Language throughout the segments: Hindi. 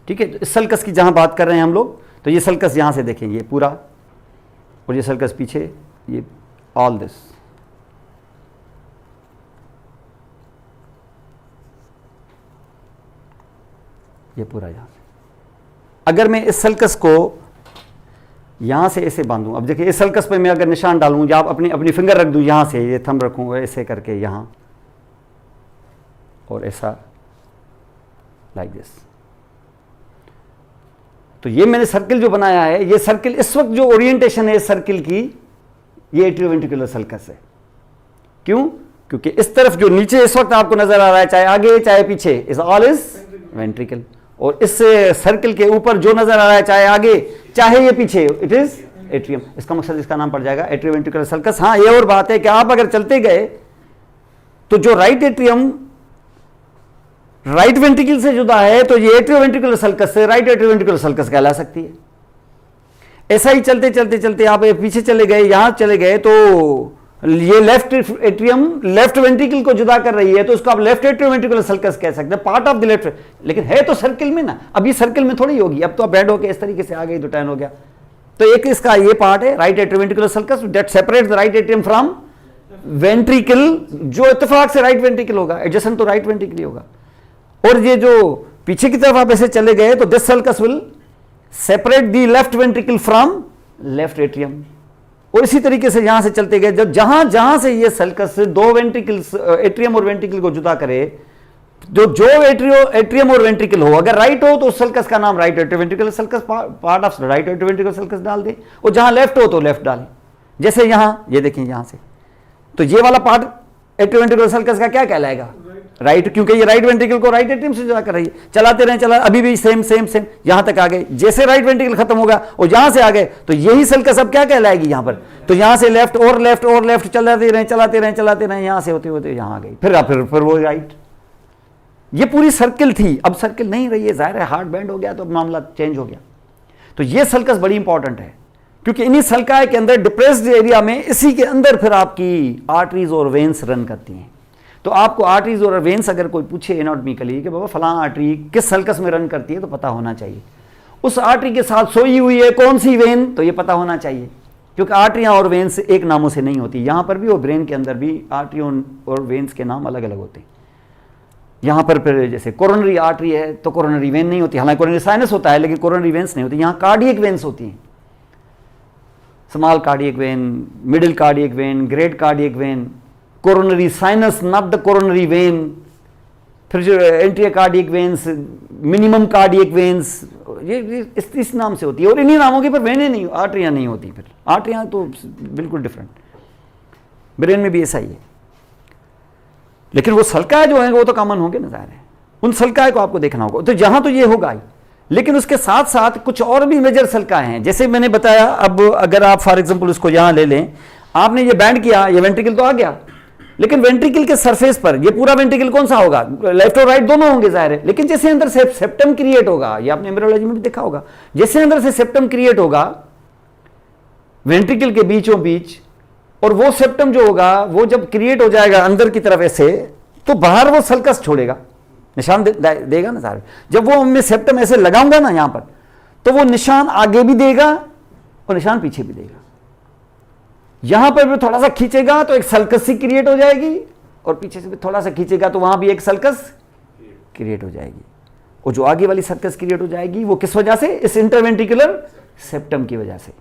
ठीक है। तो इस सल्कस की जहां बात कर रहे हैं हम लोग, तो ये सल्कस यहां से देखेंगे पूरा, और ये सल्कस पीछे, ये ऑल दिस, ये पूरा यहां से। अगर मैं इस सल्कस को यहां से ऐसे बांधूं, अब देखिए इस सल्कस पे मैं अगर निशान डालूं या अपनी अपनी फिंगर रख दूं, यहां से ये थंब रखूं ऐसे करके यहां, और ऐसा लाइक दिस, तो ये मैंने सर्किल जो बनाया है, ये सर्किल इस वक्त जो ओरिएंटेशन है इस सर्किल की, ये एट्रियोवेंट्रिकुलर सल्कस है। क्यों? क्योंकि इस तरफ जो नीचे इस वक्त आपको नजर आ रहा है, चाहे आगे चाहे पीछे, इज ऑल इज वेंट्रिकल, और इस सर्किल के ऊपर जो नजर आ रहा है, चाहे आगे चाहे ये पीछे, इट इज एट्रियम। इसका मकसद, इसका नाम पड़ जाएगा एट्रियोवेंट्रिकुलर सल्कस। हाँ, ये और बात है कि आप अगर चलते गए तो जो राइट एट्रियम राइट वेंट्रिकल से जुदा है, तो ये एट्रियोवेंट्रिकुलर सल्कस से राइट एट्रियोवेंट्रिकुलर सल्कस कहला सकती है। ऐसा ही चलते चलते चलते आप पीछे चले गए, यहां चले गए, तो ये लेफ्ट एट्रियम लेफ्ट वेंट्रिकल को जुदा कर रही है, तो उसको आप लेफ्ट एट्रियोवेंट्रिकुलर सल्कस कह सकते हैं, पार्ट ऑफ द लेफ्ट। लेकिन है तो सर्किल में ना, अब ये सर्किल में थोड़ी होगी, अब तो आप बेंड होके इस तरीके से आ गई तो टर्न हो गया। तो एक इसका ये पार्ट है right atrioventricular sulcus, that separates the right atrium from ventricle, जो इत्तेफाक से राइट वेंट्रिकल होगा, एडजेसेंट तो राइट वेंट्रिकल ही होगा। और ये जो पीछे की तरफ आप ऐसे चले गए, तो this sulcus will separate the left ventricle from left atrium. और इसी तरीके से यहां से चलते गए, जब जहां जहां से ये सल्कस दो वेंट्रिकल्स एट्रियम और वेंट्रिकल को जुदा करे, जो एट्रियम और वेंट्रिकल हो, अगर राइट हो तो उस सल्कस का नाम right atrioventricular sulcus, part of right atrioventricular sulcus डाल दे, और जहां लेफ्ट हो तो लेफ्ट डालें। जैसे यहां ये देखें, यहां से तो ये वाला पार्ट एट्रियोवेंट्रिकुलर सल्कस का क्या कहलाएगा? राइट, क्योंकि ये राइट वेंट्रिकल को राइट एट्रियम से जुदा कर रही है। चलाते रहे, चला, अभी भी सेम सेम सेम, यहां तक आ गए। जैसे राइट वेंट्रिकल खत्म होगा और यहां से आ गए, तो यही सल्कस अब क्या कहलाएगी यहां पर? तो यहां से लेफ्ट और लेफ्ट और लेफ्ट चलाते रहे, चलाते रहे, चलाते रहे, यहां से होते होते यहां आ गई, फिर वो राइट। ये पूरी सर्किल थी, अब सर्किल नहीं रही है, जाहिर है हार्ड बैंड हो गया तो मामला चेंज हो गया। तो ये सल्कस बड़ी इंपॉर्टेंट है, क्योंकि इन्हीं सल्काए के अंदर डिप्रेस्ड एरिया में, इसी के अंदर फिर आपकी आर्टरीज और वेन्स रन करती हैं। तो आपको आर्टरीज और वेन्स अगर कोई पूछे एनाटॉमिकली कि बाबा फलां आर्टरी किस सल्कस में रन करती है, तो पता होना चाहिए। उस आर्टरी के साथ सोई हुई है कौन सी वेन, तो ये पता होना चाहिए, क्योंकि आर्टरियां और वेन्स एक नामों से नहीं होती। यहां पर भी और ब्रेन के अंदर भी आर्टरियों और वेन्स के नाम अलग अलग होते हैं। यहां पर फिर जैसे कोरोनरी आर्टरी है तो कोरोनरी वेन नहीं होती, हालांकि कोरोनरी साइनस होता है लेकिन कोरोनरी वेन्स नहीं होती। यहां कार्डियक वेन्स होती हैं, small cardiac vein, middle cardiac vein, great cardiac vein, coronary sinus not the coronary when, फिर जो anterior cardiac veins, minimum cardiac veins, ये इस नाम से होती है। और इन्हीं नामों की पर वेनें नहीं, आर्टरियां नहीं होती। फिर आर्टरियां तो बिल्कुल डिफरेंट, ब्रेन में भी ऐसा ही है। लेकिन वो सल्काए जो है वो तो कॉमन होंगे ना, जाहिर है उन सल्काए को आपको देखना होगा। तो जहां तो ये होगा ही, लेकिन उसके साथ साथ कुछ और भी मेजर सल्काए हैं। जैसे मैंने बताया, अब अगर आप फॉर एग्जांपल उसको यहां ले लें, आपने ये बैंड किया, ये वेंट्रिकल तो आ गया, लेकिन वेंट्रिकल के सरफेस पर ये पूरा वेंट्रिकल कौन सा होगा? लेफ्ट और राइट दोनों होंगे, जाहिर है। लेकिन जैसे अंदर से सेप्टम क्रिएट होगा, ये आपने एम्ब्रियोलॉजी में भी देखा होगा, जैसे अंदर से सेप्टम क्रिएट होगा वेंट्रिकल के बीचों बीच, और वो सेप्टम जो होगा वो जब क्रिएट हो जाएगा अंदर की तरफ ऐसे, तो बाहर वो सल्कस छोड़ेगा, निशान देगा ना सारे। जब वो मैं सेप्टम ऐसे लगाऊंगा ना यहां पर, तो वो निशान आगे भी देगा और निशान पीछे भी देगा। यहां पर भी थोड़ा सा खींचेगा तो एक सल्कस सी क्रिएट हो जाएगी, और पीछे से भी थोड़ा सा खींचेगा तो वहां भी एक सल्कस क्रिएट हो जाएगी। और जो आगे वाली सल्कस क्रिएट हो जाएगी वो किस वजह से? इस इंटरवेंट्रिकुलर सेप्टम की वजह से,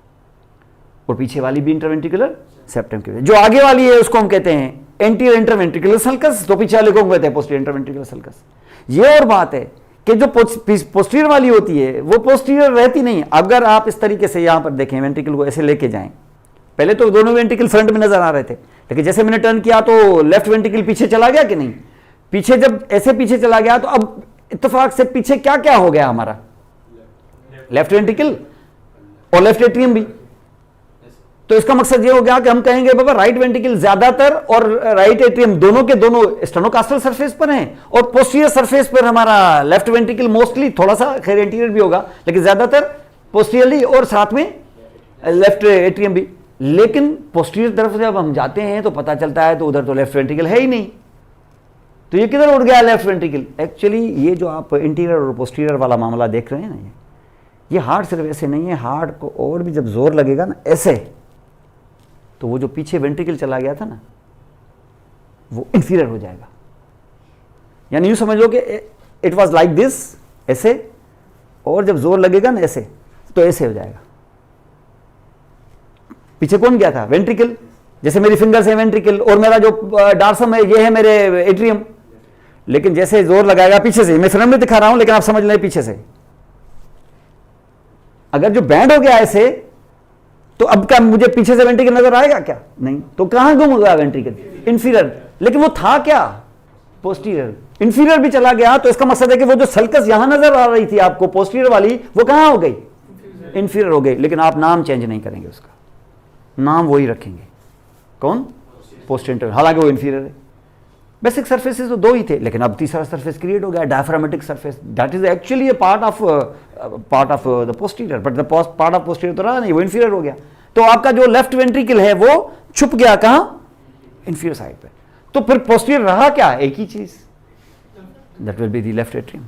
और पीछे वाली भी इंटरवेंट्रिकुलर सेप्टम की वजह। जो आगे वाली है उसको हम कहते हैं एंटीरियर इंटरवेंट्रिकुलर सल्कस, तो पीछे वाले को हम कहते हैं पोस्टीरियर इंटरवेंट्रिकुलर सल्कस। ये और बात है कि जो पोस्टीरियर वाली होती है वो पोस्टीरियर रहती नहीं। अगर आप इस तरीके से यहां पर देखें, वेंट्रिकल को ऐसे लेके जाएं, पहले तो दोनों वेंट्रिकल फ्रंट में नजर आ रहे थे, लेकिन जैसे मैंने टर्न किया तो लेफ्ट वेंट्रिकल पीछे चला गया कि नहीं? पीछे जब ऐसे पीछे चला गया तो अब इत्तेफाक से पीछे क्या क्या हो गया हमारा? लेफ्ट वेंट्रिकल और लेफ्ट एट्रियम भी। तो इसका मकसद ये हो गया कि हम कहेंगे बाबा राइट वेंट्रिकल ज्यादातर और राइट एट्रियम दोनों के दोनों स्टेनोकास्टल सरफेस पर हैं, और पोस्टीरियर सरफेस पर हमारा लेफ्ट वेंट्रिकल मोस्टली, थोड़ा सा खैर एंटीरियर भी होगा लेकिन ज्यादातर पोस्टीरियरली, और साथ में लेफ्ट एट्रियम भी। लेकिन पोस्टीरियर तरफ जब हम जाते हैं तो पता चलता है तो उधर तो लेफ्ट वेंट्रिकल है ही नहीं, तो ये किधर उड़ गया लेफ्ट वेंट्रिकल। एक्चुअली ये जो आप इंटीरियर और पोस्टीरियर वाला मामला देख रहे हैं ना, ये हार्ट सिर्फ ऐसे नहीं है, हार्ट को और भी जब जोर लगेगा ना ऐसे, तो वो जो पीछे वेंट्रिकल चला गया था ना वो इंफीरियर हो जाएगा। यानी यूं समझ लो कि इट वाज लाइक दिस, ऐसे, और जब जोर लगेगा ना ऐसे, तो ऐसे हो जाएगा। पीछे कौन गया था? वेंट्रिकल। जैसे मेरी फिंगर्स है वेंट्रिकल और मेरा जो डार्सम है ये है मेरे एट्रियम, लेकिन जैसे जोर लगाएगा पीछे से, मैं फ्रंट में दिखा रहा हूं लेकिन आप समझ लें पीछे से, अगर जो बैंड हो गया ऐसे, तो अब क्या मुझे पीछे से वेंट्रिकल नजर आएगा क्या? नहीं। तो कहां गुम गया वेंट्रिकल? इंफीरियर। लेकिन वो था क्या? पोस्टीरियर। इंफीरियर भी चला गया, तो इसका मकसद है कि वो जो सल्कस यहां नजर आ रही थी आपको पोस्टीरियर वाली, वो कहां हो गई? इंफीरियर हो गई। लेकिन आप नाम चेंज नहीं करेंगे, उसका नाम वही रखेंगे। कौन? पोस्टीरियर, हालांकि वो इंफीरियर है। बेसिक सर्फेसेस तो दो ही थे, लेकिन अब तीसरा सर्फेस क्रिएट हो गया, diaphragmatic surface. That is actually part of the posterior, but the part of posterior तो रहा नहीं, वो इंफीरियर हो गया। तो आपका जो लेफ्ट वेंट्रिकल है वो छुप गया कहां? इंफीरियर साइड पे। तो फिर पोस्टीरियर रहा क्या? एक ही चीज, that will be the left atrium.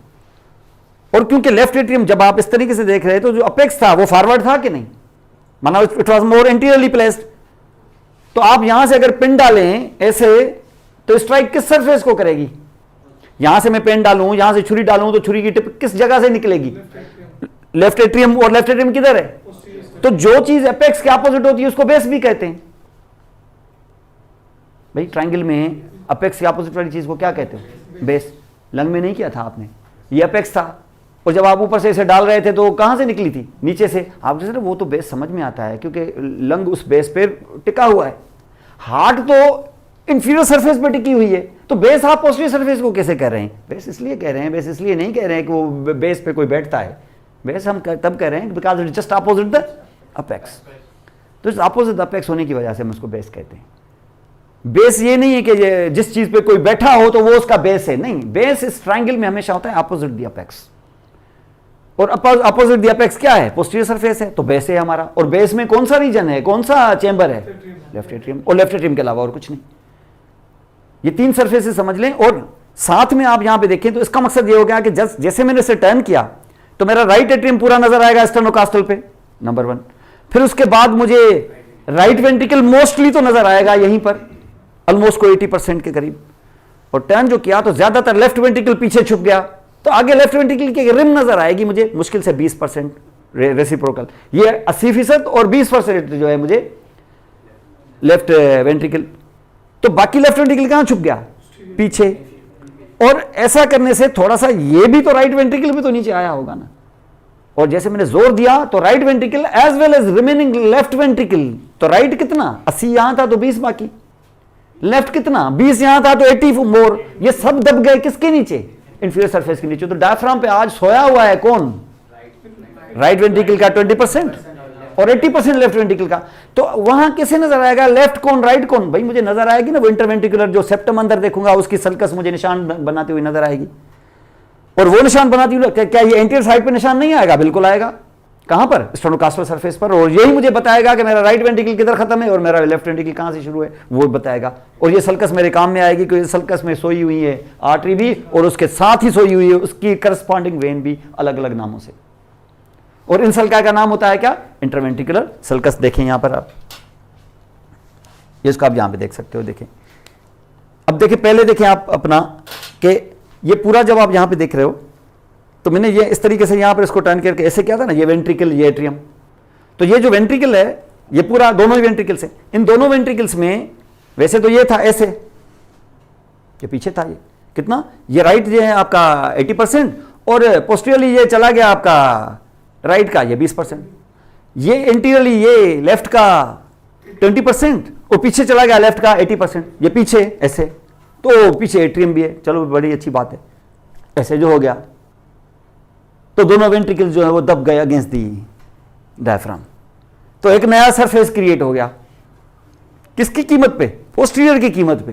और क्योंकि लेफ्ट एट्रियम जब आप इस तरीके से देख रहे हैं, तो जो अपेक्स था वो फॉरवर्ड था कि नहीं? माना it was more anteriorly placed. तो आप यहां से अगर पिन डालें ऐसे, तो स्ट्राइक किस सरफेस को करेगी? यहां से मैं पेन डालूं, यहां से छुरी डालूं, तो छुरी की टिप किस जगह से निकलेगी? Left atrium. और लेफ्ट एट्रियम किधर है? तो जो चीज एपेक्स के ऑपोजिट होती है उसको बेस भी कहते हैं। भाई ट्रायंगल में अपेक्स के ऑपोजिट वाली चीज को क्या कहते हो? बेस। लंग में नहीं किया था आपने, ये अपेक्स था, और जब आप ऊपर से इसे डाल रहे थे तो कहां से निकली थी? नीचे से। आप जैसे वो तो बेस समझ में आता है, क्योंकि लंग उस बेस पे टिका हुआ है। हार्ट तो इंफीरियर सरफेस पे टिकी हुई है, तो बेस आप पोस्टीरियर सरफेस को कैसे कह रहे हैं? बेस इसलिए कह रहे हैं, बेस इसलिए नहीं कह रहे हैं कि वो बेस पे कोई बैठता है। बेस हम तब कह रहे हैं because it just opposite the apex. तो इस अपोजिट द अपेक्स होने की वजह से हम उसको बेस कहते हैं। बेस ये नहीं है कि जिस चीज पे कोई बैठा हो तो वो उसका बेस है, नहीं। बेस इस ट्रायंगल में हमेशा होता है अपोजिट द अपेक्स। और अपोजिट द अपेक्स क्या है? पोस्टीरियर सरफेस है, तो बेस है हमारा। और बेस में कौन सा रीजन है, कौन सा चेंबर है? Left atrium. और लेफ्ट एट्रियम के अलावा और कुछ नहीं। ये तीन सरफेसेस समझ लें। और साथ में आप यहां पे देखें तो इसका मकसद ये हो गया कि जैसे मैंने इसे टर्न किया तो मेरा राइट एट्रियम पूरा नजर आएगा स्टेनोकास्टल पे, नंबर 1। फिर उसके बाद मुझे राइट वेंट्रिकल मोस्टली तो नजर आएगा यहीं पर, ऑलमोस्ट को 80% के करीब। और टर्न जो किया तो ज्यादातर लेफ्ट वेंट्रिकल पीछे छुप गया, तो आगे लेफ्ट वेंट्रिकल की रिम नजर आएगी मुझे, मुश्किल से 20% रेसिप्रोकल। ये 80% और 20% जो है मुझे लेफ्ट वेंट्रिकल। तो बाकी लेफ्ट वेंट्रिकल कहां छुप गया? पीछे। और ऐसा करने से थोड़ा सा ये भी तो राइट वेंट्रिकल भी तो नीचे आया होगा ना। और जैसे मैंने जोर दिया तो right ventricle as well as remaining left ventricle, तो राइट कितना? 80 यहां था तो 20 बाकी। लेफ्ट कितना? 20 यहां था तो 80 मोर। ये सब दब गए किसके नीचे? इंफीरियर सरफेस के नीचे। तो डायफ्राम पे आज सोया हुआ है कौन? राइट वेंट्रिकल का 20% और 80% लेफ्ट वेंट्रिकल का। तो वहां कैसे नजर आएगा लेफ्ट कौन राइट कौन? भाई मुझे नजर आएगी ना, वो इंटरवेंट्रिकुलर जो सेप्टम अंदर देखूंगा उसकी सल्कस मुझे निशान बनाती हुई नजर आएगी। और वो निशान बनाती हुई क्या ये एंटीरियर साइड पे निशान नहीं आएगा? बिल्कुल आएगा। कहां पर? स्टेनोकास्टल सरफेस पर। और यही मुझे बताएगा कि मेरा राइट वेंट्रिकल किधर खत्म है और मेरा लेफ्ट वेंट्रिकल कहां से शुरू है, वो बताएगा। और ये सल्कस मेरे काम में आएगी क्योंकि सल्कस में सोई हुई है आर्टरी भी, और उसके साथ ही सोई हुई है उसकी करस्पॉन्डिंग वेन भी, अलग अलग नामों से। और इन सल्का का नाम होता है क्या? Interventricular sulcus. देखें यहां पर आप, ये इसको आप यहां पे देख सकते हो। देखें अब, देखें पहले देखें आप अपना कि ये पूरा जब आप यहां पे देख रहे हो तो मैंने ये इस तरीके से यहां पर इसको टर्न करके ऐसे किया था ना, ये वेंट्रिकल ये एट्रियम। तो ये जो वेंट्रिकल है ये पूरा दोनों ही वेंट्रिकल्स है। इन दोनों वेंट्रिकल्स में वैसे तो ये था ऐसे, ये पीछे था, ये कितना? ये राइट जो है आपका 80% और पोस्टीरियरली ये चला गया आपका राइट का ये 20%। ये इंटीरियरली ये लेफ्ट का 20% और पीछे चला गया लेफ्ट का 80%। ये पीछे ऐसे, तो पीछे एट्रियम भी है। चलो बड़ी अच्छी बात है। ऐसे जो हो गया तो दोनों वेंट्रिकल जो है वो दब गए अगेंस्ट दी डायफ्राम। तो एक नया सरफेस क्रिएट हो गया। किसकी कीमत पे? पोस्टीरियर की कीमत पे।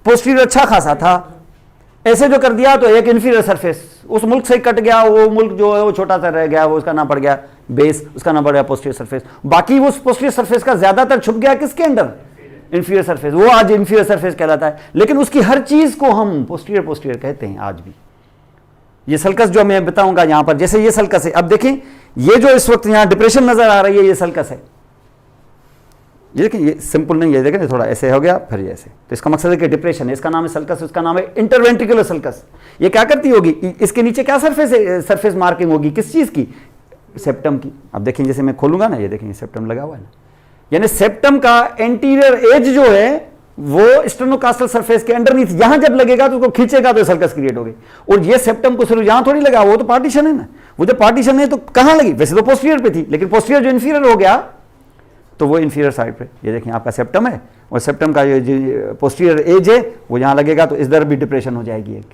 पोस्टीरियर अच्छा खासा था, ऐसे जो कर दिया तो एक इंफीरियर सरफेस उस मुल्क से कट गया। वो मुल्क जो है वो छोटा सा रह गया, वो उसका नाम पड़ गया बेस, उसका नाम पड़ गया पोस्टीरियर सरफेस। बाकी उस पोस्टीरियर सरफेस का ज्यादातर छुप गया किसके अंदर? इंफीरियर सरफेस, वो आज इंफीरियर सरफेस कहलाता है, लेकिन उसकी हर चीज को हम पोस्टीरियर कहते हैं आज भी। ये सल्कस जो मैं बताऊंगा यहां पर, जैसे ये सल्कस है, अब देखें ये जो इस वक्त यहां डिप्रेशन नजर आ रही है, ये सल्कस है। ये देखें, ये सिंपल नहीं है, देखें थोड़ा ऐसे हो गया फिर ऐसे, तो इसका मकसद है कि डिप्रेशन है। इसका नाम है सल्कस, उसका नाम है इंटरवेंट्रिकुलर सल्कस। ये क्या करती होगी, इसके नीचे क्या सरफेस है, सरफेस मार्किंग होगी किस चीज की, सेप्टम की। अब देखें जैसे मैं खोलूंगा ना, ये देखें सेप्टम लगा हुआ है ना, यानी सेप्टम का एंटीरियर एज जो है वो स्टेनोकास्टल सरफेस के अंडरनीथ यहां जब लगेगा तो उसको खींचेगा तो सल्कस क्रिएट होगी। और ये सेप्टम को सिर्फ यहां थोड़ी लगा, वो तो पार्टीशन है ना, वो जो पार्टीशन है तो कहां लगी, वैसे तो पोस्टीरियर पे थी, लेकिन पोस्टीरियर जो इंफीरियर हो गया तो वो इंफीरियर साइड पे, ये देखें आपका सेप्टम है और सेप्टम का जो पोस्टीरियर एज है वो यहां लगेगा तो इधर भी डिप्रेशन हो जाएगी एक,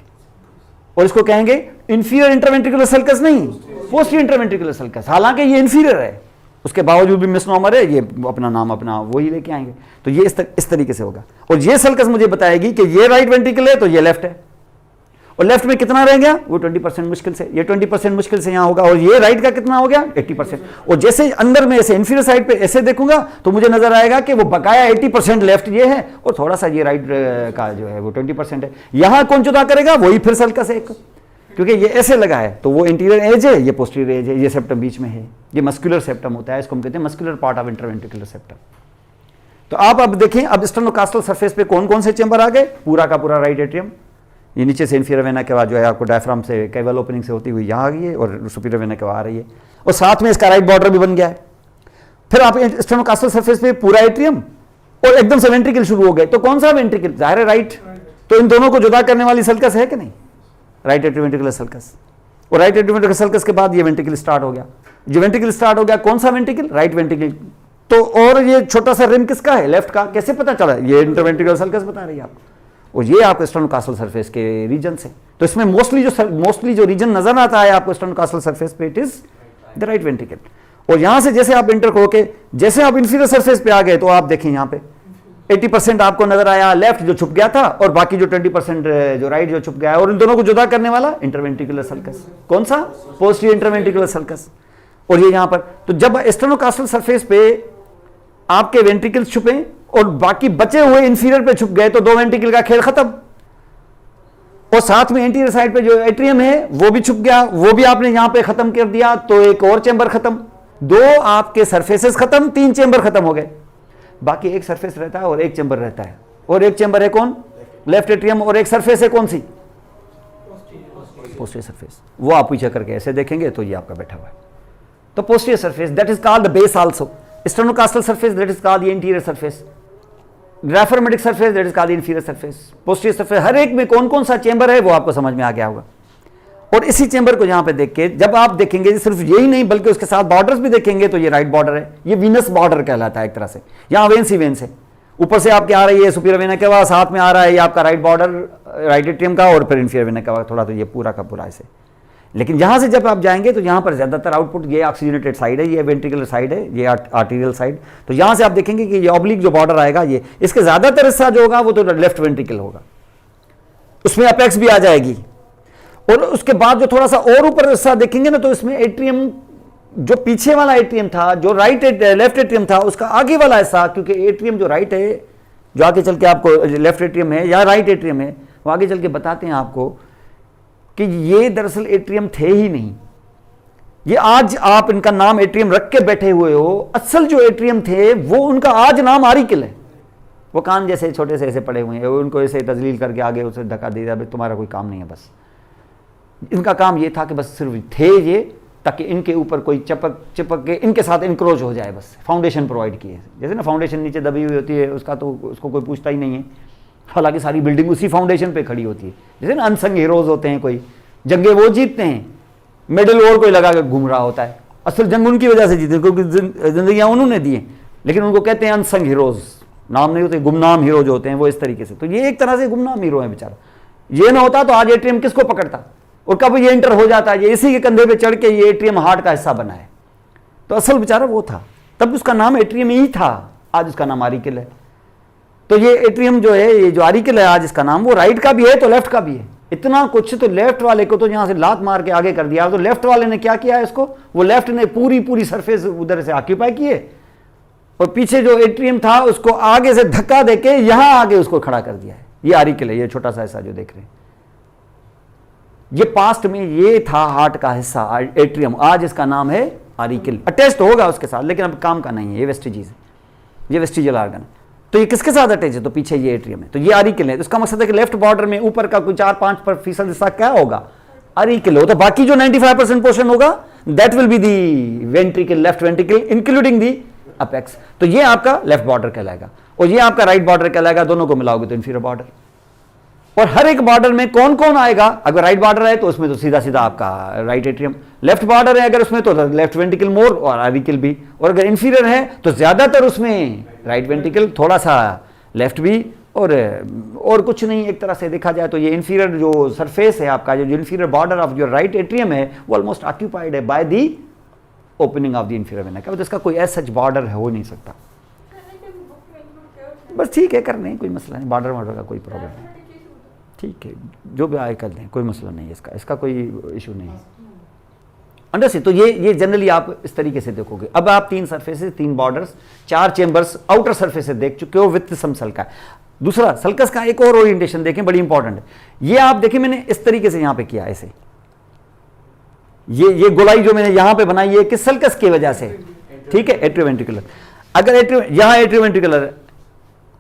और इसको कहेंगे इंफीरियर इंटरवेंट्रिकुलर सल्कस, नहीं पोस्टीरियर इंटरवेंट्रिकुलर सल्कस। हालांकि ये इंफीरियर है, उसके बावजूद भी मिसनोमर है, ये अपना नाम अपना वही लेके आएंगे। तो ये इस तरीके से होगा। और ये सल्कस मुझे बताएगी कि ये राइट वेंट्रिकल है तो ये लेफ्ट है, और लेफ्ट में कितना रह गया, वो 20% मुश्किल से, ये 20% मुश्किल से यहां होगा, और ये राइट का कितना हो गया 80%। और जैसे अंदर में ऐसे इंफीरियर साइड पे ऐसे देखूंगा तो मुझे नजर आएगा कि वो बकाया 80% लेफ्ट ये है और थोड़ा सा ये राइट का जो है वो 20% है। यहां कौन जुदा करेगा, वही फिर सल्कस है, क्योंकि ये ऐसे लगा है तो वो इंटीरियर एज है, ये पोस्टीरियर एज है, ये सेप्टम बीच में है, ये मस्कुलर सेप्टम होता है, इसको हम कहते हैं muscular part of interventricular septum. तो आप अब देखें, अब स्टेनोकास्टल सरफेस पे कौन कौन से चेंबर आ गए, पूरा का पूरा राइट एट्रियम, ये नीचे से इंफीरियर वेना के बाद जो है आपको डायफ्राम से कैवल ओपनिंग से होती हुई यहाँ आ गई है और सुपीरियर वेना के बाद आ रही है, और साथ में इसका राइट बॉर्डर भी बन गया है। फिर आप स्टेनोकास्टल सरफेस पे पूरा एट्रियम और एकदम से वेंट्रिकल शुरू हो गए, तो कौन सा वेंट्रिकल, जाहिर है राइट, तो इन दोनों को जुदा करने वाली सल्कस है कि नहीं, राइट एट्रियोवेंट्रिकुलर सल्कस। और राइट एट्रियोवेंट्रिकुलर सल्कस के बाद ये वेंट्रिकल स्टार्ट हो गया, जो वेंट्रिकल स्टार्ट हो गया कौन सा वेंट्रिकल, राइट वेंट्रिकल। तो और ये छोटा सा रिम किसका है, लेफ्ट का, कैसे पता चला, ये इंटरवेंट्रिकुलर सल्कस बता रही है आपको, और ये आपको स्टेनोकास्टल सरफेस के रीजन से। तो इसमें मोस्टली जो रीजन नजर आता है आपको स्टेनोकास्टल सरफेस पे, it is the right ventricle. और यहां से जैसे आप इंटर होके जैसे आप इंफीरियर सरफेस पे आ गए तो आप देखें यहां पे 80% आपको नजर आया लेफ्ट जो छुप गया था, और बाकी जो 20% जो राइट जो छुप गया है, और इन दोनों को जुदा करने वाला इंटरवेंट्रिकुलर सल्कस, कौन सा, पोस्टीरियर इंटरवेंट्रिकुलर सल्कस। और ये यहां पर, तो जब स्टेनोकास्टल सरफेस पे आपके वेंट्रिकल्स छुपे और बाकी बचे हुए इंफीरियर पे छुप गए तो दो वेंट्रिकल का खेल खत्म, और साथ में एंटीरियर साइड पे जो एट्रियम है वो भी छुप गया, वो भी आपने यहां पे खत्म कर दिया, तो एक और चेंबर खत्म, दो आपके सरफेसेस खत्म, 3 चेंबर खत्म हो गए, बाकी एक सरफेस रहता है और एक चेंबर रहता है, और एक चेंबर है कौन, लेफ्ट एट्रियम, और एक सरफेस है कौन सी, पोस्टीरियर सरफेस, वो आप पीछे करके ऐसे देखेंगे तो ये आपका बैठा हुआ है। तो posterior surface that is called the base also, sternocostal surface that is called the anterior surface, diaphragmatic surface that is called the inferior surface, posterior surface. हर एक में कौन कौन सा चेंबर है वो आपको समझ में आ गया होगा। और इसी चेंबर को यहां पे देख के जब आप देखेंगे, सिर्फ यही नहीं बल्कि उसके साथ बॉर्डर्स भी देखेंगे, तो ये राइट बॉर्डर है, ये वीनस बॉर्डर कहलाता है एक तरह से, यहां वेन्स ही वेन्स है, ऊपर से आपके आ रही है सुपीरियर वेना के बाद, साथ में आ रहा है ये आपका राइट बॉर्डर राइट एट्रियम का, और फिर इंफीरियर वेना के बाद थोड़ा, तो ये पूरा का पूरा ऐसे। लेकिन यहां से जब आप जाएंगे तो यहां पर ज्यादातर आउटपुट, ये ऑक्सीजनेटेड साइड है, ये वेंट्रिकुलर साइड है, ये आर्टीरियल साइड, तो यहां से आप देखेंगे कि ये ऑब्लिक जो बॉर्डर आएगा, ये इसके ज्यादातर हिस्सा जो होगा वो तो लेफ्ट वेंट्रिकल होगा, उसमें अपेक्स भी आ जाएगी। और उसके बाद जो थोड़ा सा और ऊपर हिस्सा देखेंगे ना, तो इसमें एट्रियम जो पीछे वाला एट्रियम था, जो लेफ्ट एट्रियम था, उसका आगे वाला हिस्सा, क्योंकि एट्रियम जो राइट है, जो आगे चल के आपको लेफ्ट एट्रियम है या राइट एट्रियम है, वो आगे चल के बताते हैं आपको कि ये दरअसल एट्रियम थे ही नहीं, ये आज आप इनका नाम एट्रियम रख के बैठे हुए हो, असल जो एट्रियम थे वो उनका आज नाम आरिकल है। वो कान जैसे छोटे से ऐसे पड़े हुए हैं, उनको ऐसे तजलील करके आगे उसे धक्का दे दिया, तुम्हारा कोई काम नहीं है, बस इनका काम ये था कि बस सिर्फ थे ये, ताकि इनके ऊपर कोई चिपक के इनके साथ इनक्रोच हो जाए, बस फाउंडेशन प्रोवाइड की है। जैसे ना फाउंडेशन नीचे दबी हुई होती है, उसका तो उसको कोई पूछता ही नहीं है, हालांकि सारी बिल्डिंग उसी फाउंडेशन पे खड़ी होती है। जैसे ना अनसंग हीरोज होते हैं, कोई जंगे वो जीतते हैं, मेडल और कोई लगा कर घूम रहा होता है, असल जंग उनकी वजह से जीते क्योंकि जिंदगियां उन्होंने दी हैं, लेकिन उनको कहते हैं अनसंग हीरोज, नाम नहीं होते, गुमनाम हीरो जो होते हैं वो इस तरीके से। तो ये एक तरह से गुमनाम हीरो है बेचारा, ये ना होता तो आज एट्रियम किसको पकड़ता, और कब ये इंटर हो जाता है, ये इसी के कंधे पे चढ़ के ये एट्रियम हार्ट का हिस्सा बना है। तो असल बेचारा वो था, तब उसका नाम एट्रियम ही था, आज उसका नाम आरिकल है। तो ये एट्रियम जो है, ये जो आरिकल है आज इसका नाम, वो राइट का भी है तो लेफ्ट का भी है। इतना कुछ तो लेफ्ट वाले को तो यहां से लात मार के आगे कर दिया, तो लेफ्ट वाले ने क्या किया है इसको, वो लेफ्ट ने पूरी सरफेस उधर से ऑक्यूपाई किए, और पीछे जो एट्रियम था उसको आगे से धक्का देके यहां आगे उसको खड़ा कर दिया है। ये आरिकल है, ये छोटा सा ऐसा जो देख रहे हैं, ये पास्ट में ये था हार्ट का हिस्सा एट्रियम, आज इसका नाम है आरिकल। अटैच तो होगा उसके साथ लेकिन अब काम का नहीं है, ये वेस्टिजीज है, ये वेस्टिजियल ऑर्गन। तो ये किसके साथ अटैच है? तो पीछे ये एट्रियम है, तो ये आरिकल है। तो इसका मकसद है कि लेफ्ट बॉर्डर में ऊपर का कोई 4-5% हिस्सा क्या होगा? आरिकल हो। तो बाकी जो 95% पोर्शन होगा that will be the ventricle, left ventricle including the apex. तो ये आपका लेफ्ट बॉर्डर कहलाएगा और ये आपका राइट बॉर्डर कहलाएगा। दोनों को मिलाओगे तो इंफीरियर बॉर्डर। और हर एक बॉर्डर में कौन कौन आएगा? अगर राइट बॉर्डर है तो उसमें तो सीधा सीधा आपका राइट एट्रियम, लेफ्ट बॉर्डर है अगर उसमें तो लेफ्ट वेंट्रिकल मोर और आरिकल भी, और अगर इंफीरियर है तो ज्यादातर उसमें राइट वेंट्रिकल, थोड़ा सा लेफ्ट भी, और कुछ नहीं। एक तरह से देखा जाए तो ये इंफीरियर जो सरफेस है आपका, जो inferior border of your right atrium है वो ऑलमोस्ट ऑक्यूपाइड है by the opening of the inferior vena. क्या इसका कोई ऐसा बॉर्डर हो नहीं सकता। बस ठीक है, करने कोई मसला नहीं, बॉर्डर वॉर्डर का कोई प्रॉब्लम नहीं, ठीक है, जो भी आए कर दें, कोई मसला नहीं है इसका कोई इशू नहीं है। अंडरस्टैंड? तो ये जनरली आप इस तरीके से देखोगे। अब आप 3 surfaces, 3 borders, 4 chambers, outer surfaces देख चुके हो विथ सम सल्का। दूसरा सल्कस का एक और ओरिएंटेशन देखें, बड़ी इंपॉर्टेंट है। ये आप देखें मैंने इस तरीके से यहां पे किया ऐसे, ये गोलाई जो मैंने यहां पे बनाई है किस सल्कस की वजह से, ठीक है, एट्रियोवेंट्रिकुलर। अगर यहां एट्रियोवेंट्रिकुलर,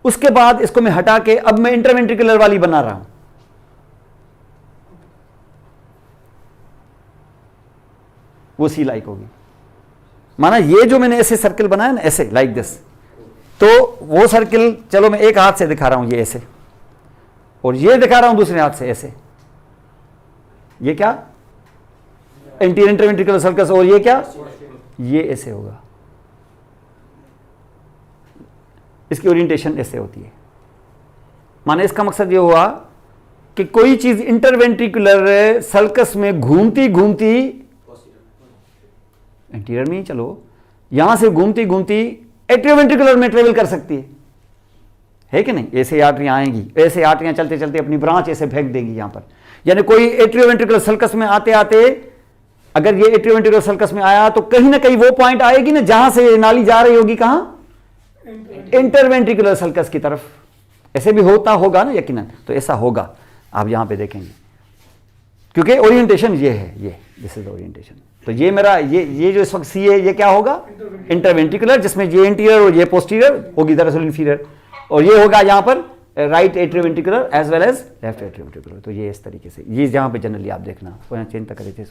उसके बाद इसको मैं हटा के अब मैं इंटरवेंट्रिकुलर वाली बना रहा हूं, वो सी लाइक होगी। माना ये जो मैंने ऐसे सर्कल बनाया ना, ऐसे लाइक दिस, तो वो सर्कल चलो मैं एक हाथ से दिखा रहा हूं, ये ऐसे, और ये दिखा रहा हूं दूसरे हाथ से ऐसे, ये क्या एंटीरियर इंटरवेंट्रिकुलर सर्कस, और ये क्या, ये ऐसे होगा। इसकी ओरिएंटेशन ऐसे होती है। माने इसका मकसद ये हुआ कि कोई चीज इंटरवेंट्रिकुलर सर्कस में घूमती घूमती, इंटीरियर में ही चलो, यहां से घूमती घूमती एट्रियोवेंट्रिकुलर में ट्रेवल कर सकती है कि नहीं? ऐसे आर्टरियां आएंगी, ऐसे आर्टरियां चलते चलते अपनी ब्रांच ऐसे फेंक देंगी यहां पर। यानी कोई एट्रियोवेंट्रिकुलर सर्कस में आते आते, अगर ये एट्रियोवेंट्रिकुलर सर्कस में आया तो कहीं ना कहीं वो पॉइंट आएगी ना जहां से नाली जा रही होगी, कहां? इंटरवेंट्रिकुलर सर्कस की तरफ। ऐसे भी होता होगा ना यकीनन, तो ऐसा होगा, आप यहां पे देखेंगे, क्योंकि ओरिएंटेशन ये है, ये दिस इज द ओरिएंटेशन। तो ये मेरा ये जो इस वक्त सी है, ये क्या होगा? इंटरवेंट्रिकुलर, जिसमें ये इंटीरियर और ये पोस्टीरियर होगी, दरअसल इंफीरियर, और ये होगा यहां पर right atrioventricular as well as left atrioventricular. तो ये इस तरीके से, ये जहां पे जनरली आप देखना, वो यहाँ चिंता करे थे।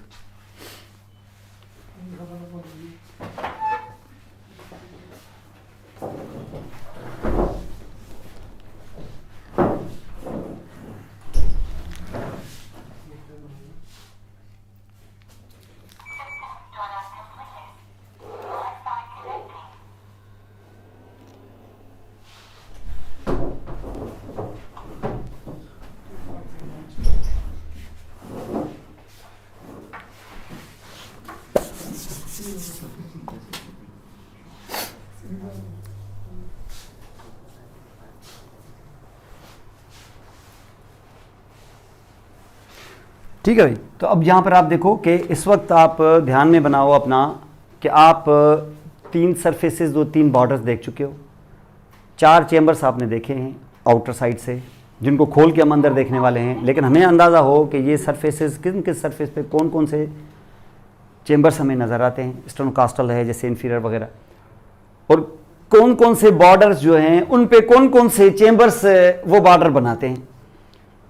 ठीक है भाई। तो अब यहाँ पर आप देखो कि इस वक्त आप ध्यान में बनाओ अपना कि आप 3 सरफेसेस, 2-3 बॉर्डर्स देख चुके हो, 4 चेंबर्स आपने देखे हैं आउटर साइड से, जिनको खोल के हम अंदर देखने वाले हैं। लेकिन हमें अंदाज़ा हो कि ये सरफेसेस किस सरफेस पे कौन कौन से चेंबर्स हमें नज़र आते हैं। स्टेनोकास्टल है जैसे इंफीरियर वगैरह, और कौन कौन से बॉर्डर्स जो हैं उन पे कौन कौन से चेंबर्स वो बॉर्डर बनाते हैं।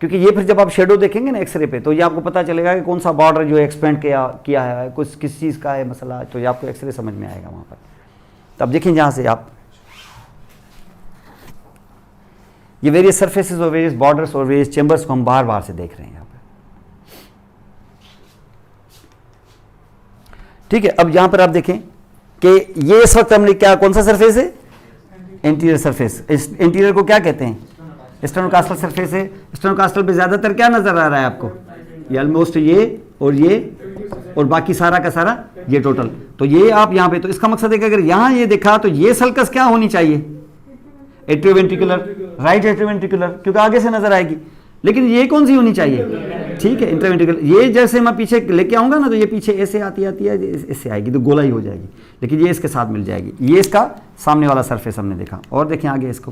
क्योंकि ये फिर जब आप शेडो देखेंगे ना एक्सरे पे, तो ये आपको पता चलेगा कि कौन सा बॉर्डर जो एक्सपेंड किया है, कुछ किस चीज़ का है मसला, तो ये आपको एक्सरे समझ में आएगा वहाँ पर। तो अब देखें जहाँ से आप ये वेरियस सरफेसेस और वेरियस बॉर्डर्स और वेरियस चेंबर्स को हम बार बार से देख रहे हैं यहाँ पर। ठीक है, अब यहाँ पर आप देखें कि ये इस वक्त हमने क्या, कौन सा सरफेस है? Interior surface. इंटीरियर को क्या कहते हैं? स्टेनोकास्टल सरफेस है। स्टेनोकास्टल पे ज्यादातर क्या नजर आ रहा है आपको? ये ऑलमोस्ट ये और बाकी सारा का सारा ये टोटल। तो ये आप यहाँ पे, तो इसका मकसद है कि अगर यहाँ ये देखा तो ये सल्कस क्या होनी चाहिए? एट्रियोवेंट्रिकुलर, राइट एट्रियोवेंट्रिकुलर, क्योंकि आगे से नजर आएगी। लेकिन ये कौन सी होनी चाहिए? ठीक है, इंटरवेंट्रिकल ये जैसे मैं पीछे लेके आऊंगा ना, तो ये पीछे ऐसे आती आती है, इससे आएगी तो गोला ही हो जाएगी, लेकिन ये इसके साथ मिल जाएगी। ये इसका सामने वाला सरफेस हमने देखा। और देखें आगे इसको,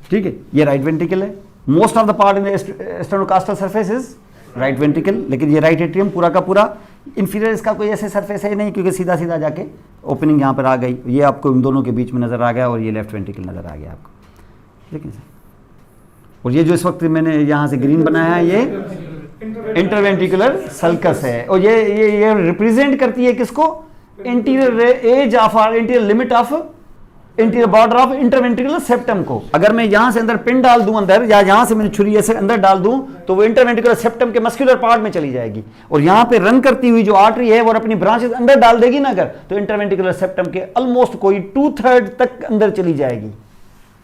ठीक है, ये राइट वेंट्रिकल है। Most of the part in the sternocostal surface is right ventricle, लेकिन ये राइट एट्रियम पूरा का पूरा, इंफीरियर इसका कोई ऐसे सरफेस है नहीं, क्योंकि सीधा सीधा जाके ओपनिंग यहाँ पर आ गई। ये आपको इन दोनों के बीच में नज़र आ गया, और ये लेफ्ट वेंट्रिकल नज़र आ गया आपको, देखिए सर। और ये जो इस वक्त मैंने यहाँ से ग्रीन बनाया है, ये इंटरवेंट्रिकुलर सल्कस है, और ये रिप्रेजेंट करती है किसको? Interior edge of or interior limit of interior border of interventricular septum को। अगर मैं यहां से अंदर पिन डाल दूं अंदर, या यहां से मैंने छुरी ऐसे अंदर डाल दूं, तो वो इंटरवेंट्रिकुलर सेप्टम के मस्कुलर पार्ट में चली जाएगी, और यहां पे रन करती हुई जो आर्टरी है वो अपनी ब्रांचेस अंदर डाल देगी ना अगर, तो इंटरवेंट्रिकुलर सेप्टम के ऑलमोस्ट कोई 2/3 तक अंदर चली जाएगी।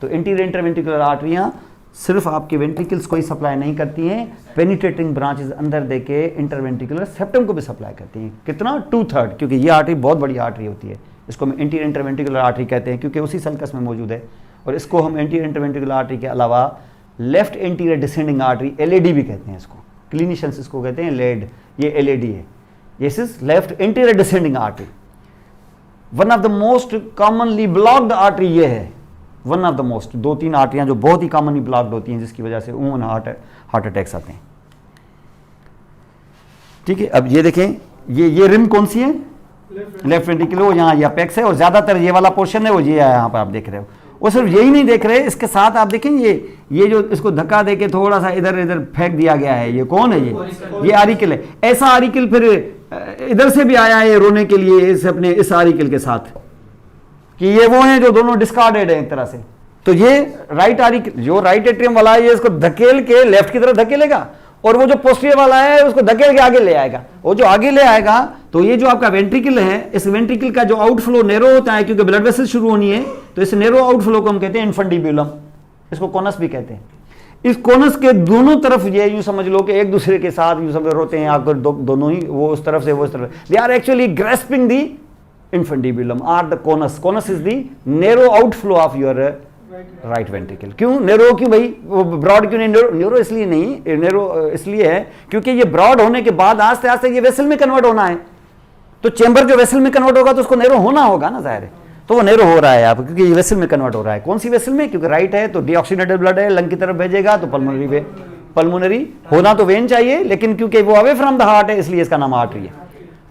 तो इंटीरियर इंटरवेंट्रिकुलर आर्टरियां सिर्फ आपके वेंट्रिकल्स को ही सप्लाई नहीं करती हैं, पेनिट्रेटिंग ब्रांचेस अंदर देके इंटरवेंट्रिकुलर सेप्टम को भी सप्लाई करती हैं। कितना? 2/3, क्योंकि ये आर्टरी बहुत बड़ी आर्टरी होती है। इसको हम इंटीरियर इंटरवेंट्रिकुलर आर्टरी कहते हैं, क्योंकि उसी सल्कस में मौजूद है। और इसको हम इंटीरियर इंटरवेंट्रिकुलर आर्टरी के अलावा left anterior descending artery, LAD भी कहते हैं इसको, क्लिनिशियंस इसको कहते हैं लेड, ये एलएडी है। This is left anterior descending artery. One of the most commonly blocked artery ये है, वन ऑफ द मोस्ट, 2-3 आर्टरियां जो बहुत ही कॉमनली ब्लॉक्ड होती हैं, जिसकी वजह से उन हार्ट अटैक्स आते हैं। ठीक है, अब ये देखें, ये रिम कौन सी है? लेफ्ट वेंट्रिकल, वो यहाँ अपेक्स है, और ज्यादातर ये वाला पोर्शन है वो ये है, यहाँ पर आप देख रहे हो। वो सिर्फ यही नहीं देख रहे, इसके साथ आप देखें ये जो इसको धक्का देके थोड़ा सा इधर इधर फेंक दिया गया है, ये कौन है? ये आरिकल है। ऐसा आरिकल फिर इधर से भी आया है रोने के लिए इस आरिकल के साथ, कि ये वो हैं जो दोनों डिस्कार्डेड है एक तरह से। तो ये राइट आरिकल, जो राइट एट्रियम वाला है, ये इसको धकेल के लेफ्ट की तरफ धकेलेगा, और वो जो पोस्टीरियर वाला है उसको धकेल के आगे ले आएगा। वो जो आगे ले आएगा, तो ये जो आपका वेंट्रिकल है, इस वेंट्रिकल का जो आउटफ्लो नैरो होता है, क्योंकि ब्लड वेसल शुरू होनी है, तो इस नैरो आउटफ्लो को हम कहते हैं इन्फंडिब्यूलम, इसको कोनस भी कहते हैं। इस कोनस के दोनों तरफ ये यूं समझ लो कि एक दूसरे के साथ यूं सब होते हैं आपको, दोनों ही, वो उस तरफ से वो इस तरफ, they are actually grasping the infundibulum or the conus. Conus is the narrow outflow of your right ventricle. क्यों नैरो? क्यों भाई? वो ब्रॉड क्यों नहीं? नैरो इसलिए नहीं, नैरो इसलिए है क्योंकि ये ब्रॉड होने के बाद आस्ते आस्ते ये वेसल में कन्वर्ट होना है, तो चेंबर जो वेसल में कन्वर्ट होगा तो उसको नैरो होना होगा ना, जाहिर है। तो वो नैरो हो रहा है आप, क्योंकि ये वेसल में कन्वर्ट हो रहा है। कौन सी वेसल में? क्योंकि राइट है तो डीऑक्सीनेटेड ब्लड है, लंग की तरफ भेजेगा तो पल्मोनरी होना तो वेन चाहिए, लेकिन क्योंकि वो अवे फ्रॉम द हार्ट है इसलिए इसका नाम आर्टरी है,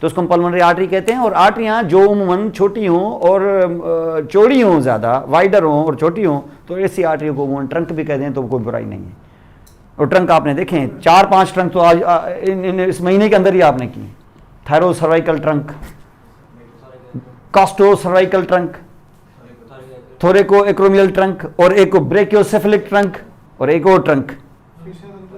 तो उसको हम पल्मोनरी आर्टरी कहते हैं। और आर्टरियाँ जो उम्मन छोटी हों और चौड़ी हों, ज़्यादा वाइडर हों और छोटी हों, तो ऐसी आर्टरियों को उम्मन ट्रंक भी कहते हैं, तो कोई बुराई नहीं है। और ट्रंक आपने देखें 4-5 ट्रंक तो आज इस महीने के अंदर ही आपने की। Thyrocervical trunk, costocervical trunk, thoracoacromial trunk, और एक ब्रेकियोसेफेलिक ट्रंक, और एक और ट्रंक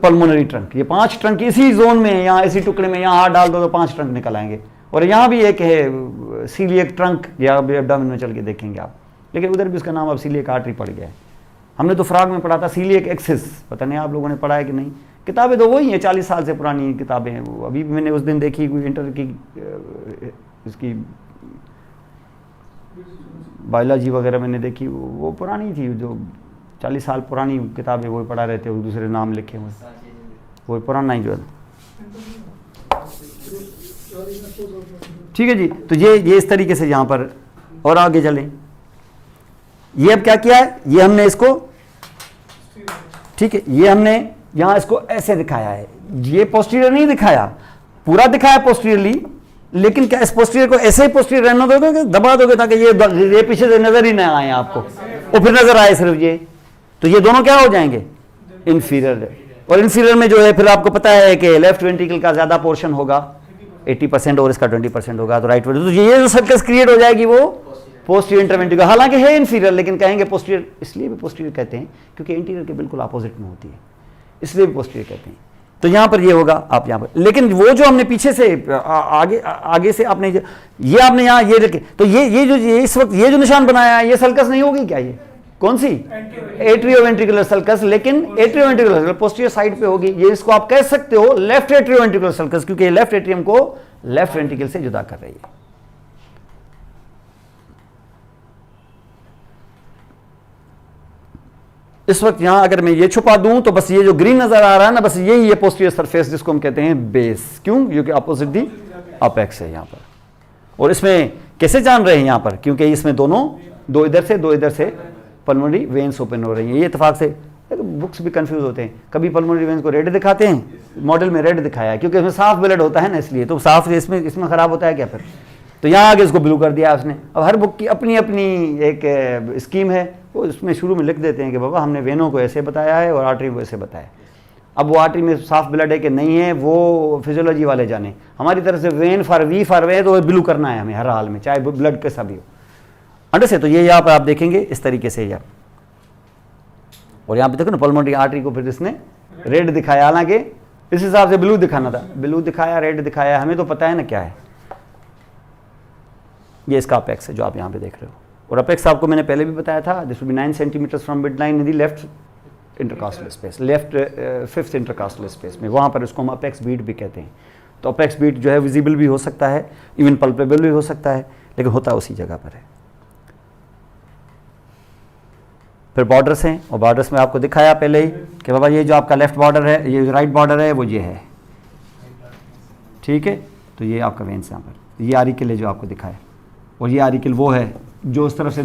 पल्मोनरी ट्रंक। ये 5 ट्रंक इसी जोन में, यहाँ इसी टुकड़े में, यहाँ हाथ डाल दो तो 5 ट्रंक निकल आएंगे। और यहाँ भी एक है सीलियक ट्रंक, या एब्डोमेन में चल के देखेंगे आप, लेकिन उधर भी उसका नाम अब सीलियक आर्टरी पड़ गया है। हमने तो फ्रॉग में पढ़ा था सीलियक एक्सिस, पता नहीं आप लोगों ने पढ़ा है कि नहीं। किताबें तो वही हैं, 40 साल से पुरानी किताबें हैं वो। अभी भी मैंने उस दिन देखी कोई इंटर की इसकी बायोलॉजी वगैरह मैंने देखी, वो पुरानी थी, जो 40 साल पुरानी किताबें वो पढ़ा रहे थे, वो दूसरे नाम लिखे हुए, वो पुराना ही जो है। ठीक है जी, तो ये इस तरीके से यहाँ पर। और आगे चलें, ये अब क्या किया है, ये हमने इसको, ठीक है, ये हमने यहाँ इसको ऐसे दिखाया है, ये पोस्टीरियर नहीं दिखाया, पूरा दिखाया पोस्टीरियरली, लेकिन क्या इस पोस्टीरियर को ऐसे ही पोस्टीरियर रहने दोगे, दबा दोगे ताकि ये पीछे से नजर ही ना आए आपको, और फिर नजर आए सिर्फ ये, तो ये दोनों क्या हो जाएंगे? इंफीरियर। और इंफीरियर में जो है फिर आपको पता है कि लेफ्ट वेंट्रिकल का ज्यादा पोर्शन होगा 80% और इसका 20% होगा, तो राइट वेंट्रिकल, तो ये जो सर्कस क्रिएट हो जाएगी वो पोस्टीरियर इंटरवेंट्रिकल, हालांकि है इंफीरियर, लेकिन कहेंगे पोस्टीरियर, इसलिए भी पोस्टीरियर कहते हैं क्योंकि इंटीरियर के बिल्कुल अपोजिट में होती है, इसलिए भी पोस्टीरियर कहते हैं। तो यहाँ पर ये होगा आप यहाँ पर, लेकिन वो जो हमने पीछे से आगे से आपने ये आपने यहाँ ये रखे, तो ये जो इस वक्त ये जो निशान बनाया है, ये सल्कस नहीं होगी क्या? ये कौन सी? एट्रियोवेंट्रिकुलर सल्कस, लेकिन एट्रियोवेंट्रिकुलर पोस्टीरियर साइड पे होगी। ये इसको आप कह सकते हो लेफ्ट एट्रियोवेंट्रिकुलर सल्कस, क्योंकि ये लेफ्ट एट्रियम को लेफ्ट वेंट्रिकल से जुदा कर रही है। इस वक्त यहां अगर मैं ये छुपा दूं तो बस ये जो ग्रीन नजर आ रहा है ना, बस यही है पोस्टीरियर सरफेस जिसको हम कहते हैं बेस। क्यों? क्योंकि अपोजिट दी अपेक्स है यहां पर। और इसमें कैसे जान रहे हैं यहां पर? क्योंकि इसमें दोनों, दो इधर से पल्मोनरी वेन्स ओपन हो रही हैं। ये इत्तेफाक से बुक्स भी कंफ्यूज होते हैं, कभी पल्मोनरी वेन्स को रेड दिखाते हैं, मॉडल में रेड दिखाया है क्योंकि इसमें साफ ब्लड होता है ना, इसलिए। तो साफ इसमें खराब होता है क्या फिर? तो यहाँ आगे इसको ब्लू कर दिया उसने। अब हर बुक की अपनी अपनी एक स्कीम है, वो इसमें शुरू में लिख देते हैं कि बाबा हमने वेनों को ऐसे बताया है और आर्टरी को ऐसे बताया। अब वो आर्टरी में साफ ब्लड है कि नहीं है वो फिजियोलॉजी वाले जाने। हमारी तरफ से वेन फॉर वी फॉर वे तो ब्लू करना है हमें हर हाल में, चाहे ब्लड कैसा भी हो। अंडर से तो ये यहाँ पर आप देखेंगे इस तरीके से यहाँ, और यहाँ पे देखो ना पल्मोनरी आर्टरी को फिर इसने रेड दिखाया, हालांकि इस हिसाब से ब्लू दिखाना था, ब्लू दिखाया, रेड दिखाया, हमें तो पता है ना क्या है। ये इसका अपेक्स है जो आप यहाँ पे देख रहे हो, और अपेक्स आपको मैंने पहले भी बताया था, this will be 9 centimetre from mid line in the left intercostal space, left 5th intercostal space में, वहाँ पर इसको हम अपेक्स बीट भी कहते हैं। तो अपेक्स बीट जो है विजिबल भी हो सकता है, इवन पल्पेबल भी हो सकता है, लेकिन होता उसी जगह पर है। फिर बॉर्डर्स हैं, और बॉर्डर्स में आपको दिखाया पहले ही कि बाबा ये जो आपका लेफ्ट बॉर्डर है, ये राइट बॉर्डर है, वो ये है, ठीक है। तो ये आपका वेन्स यहाँ पर, ये आरिकल है जो आपको दिखाया, और ये आरिकल वो है जो उस तरफ से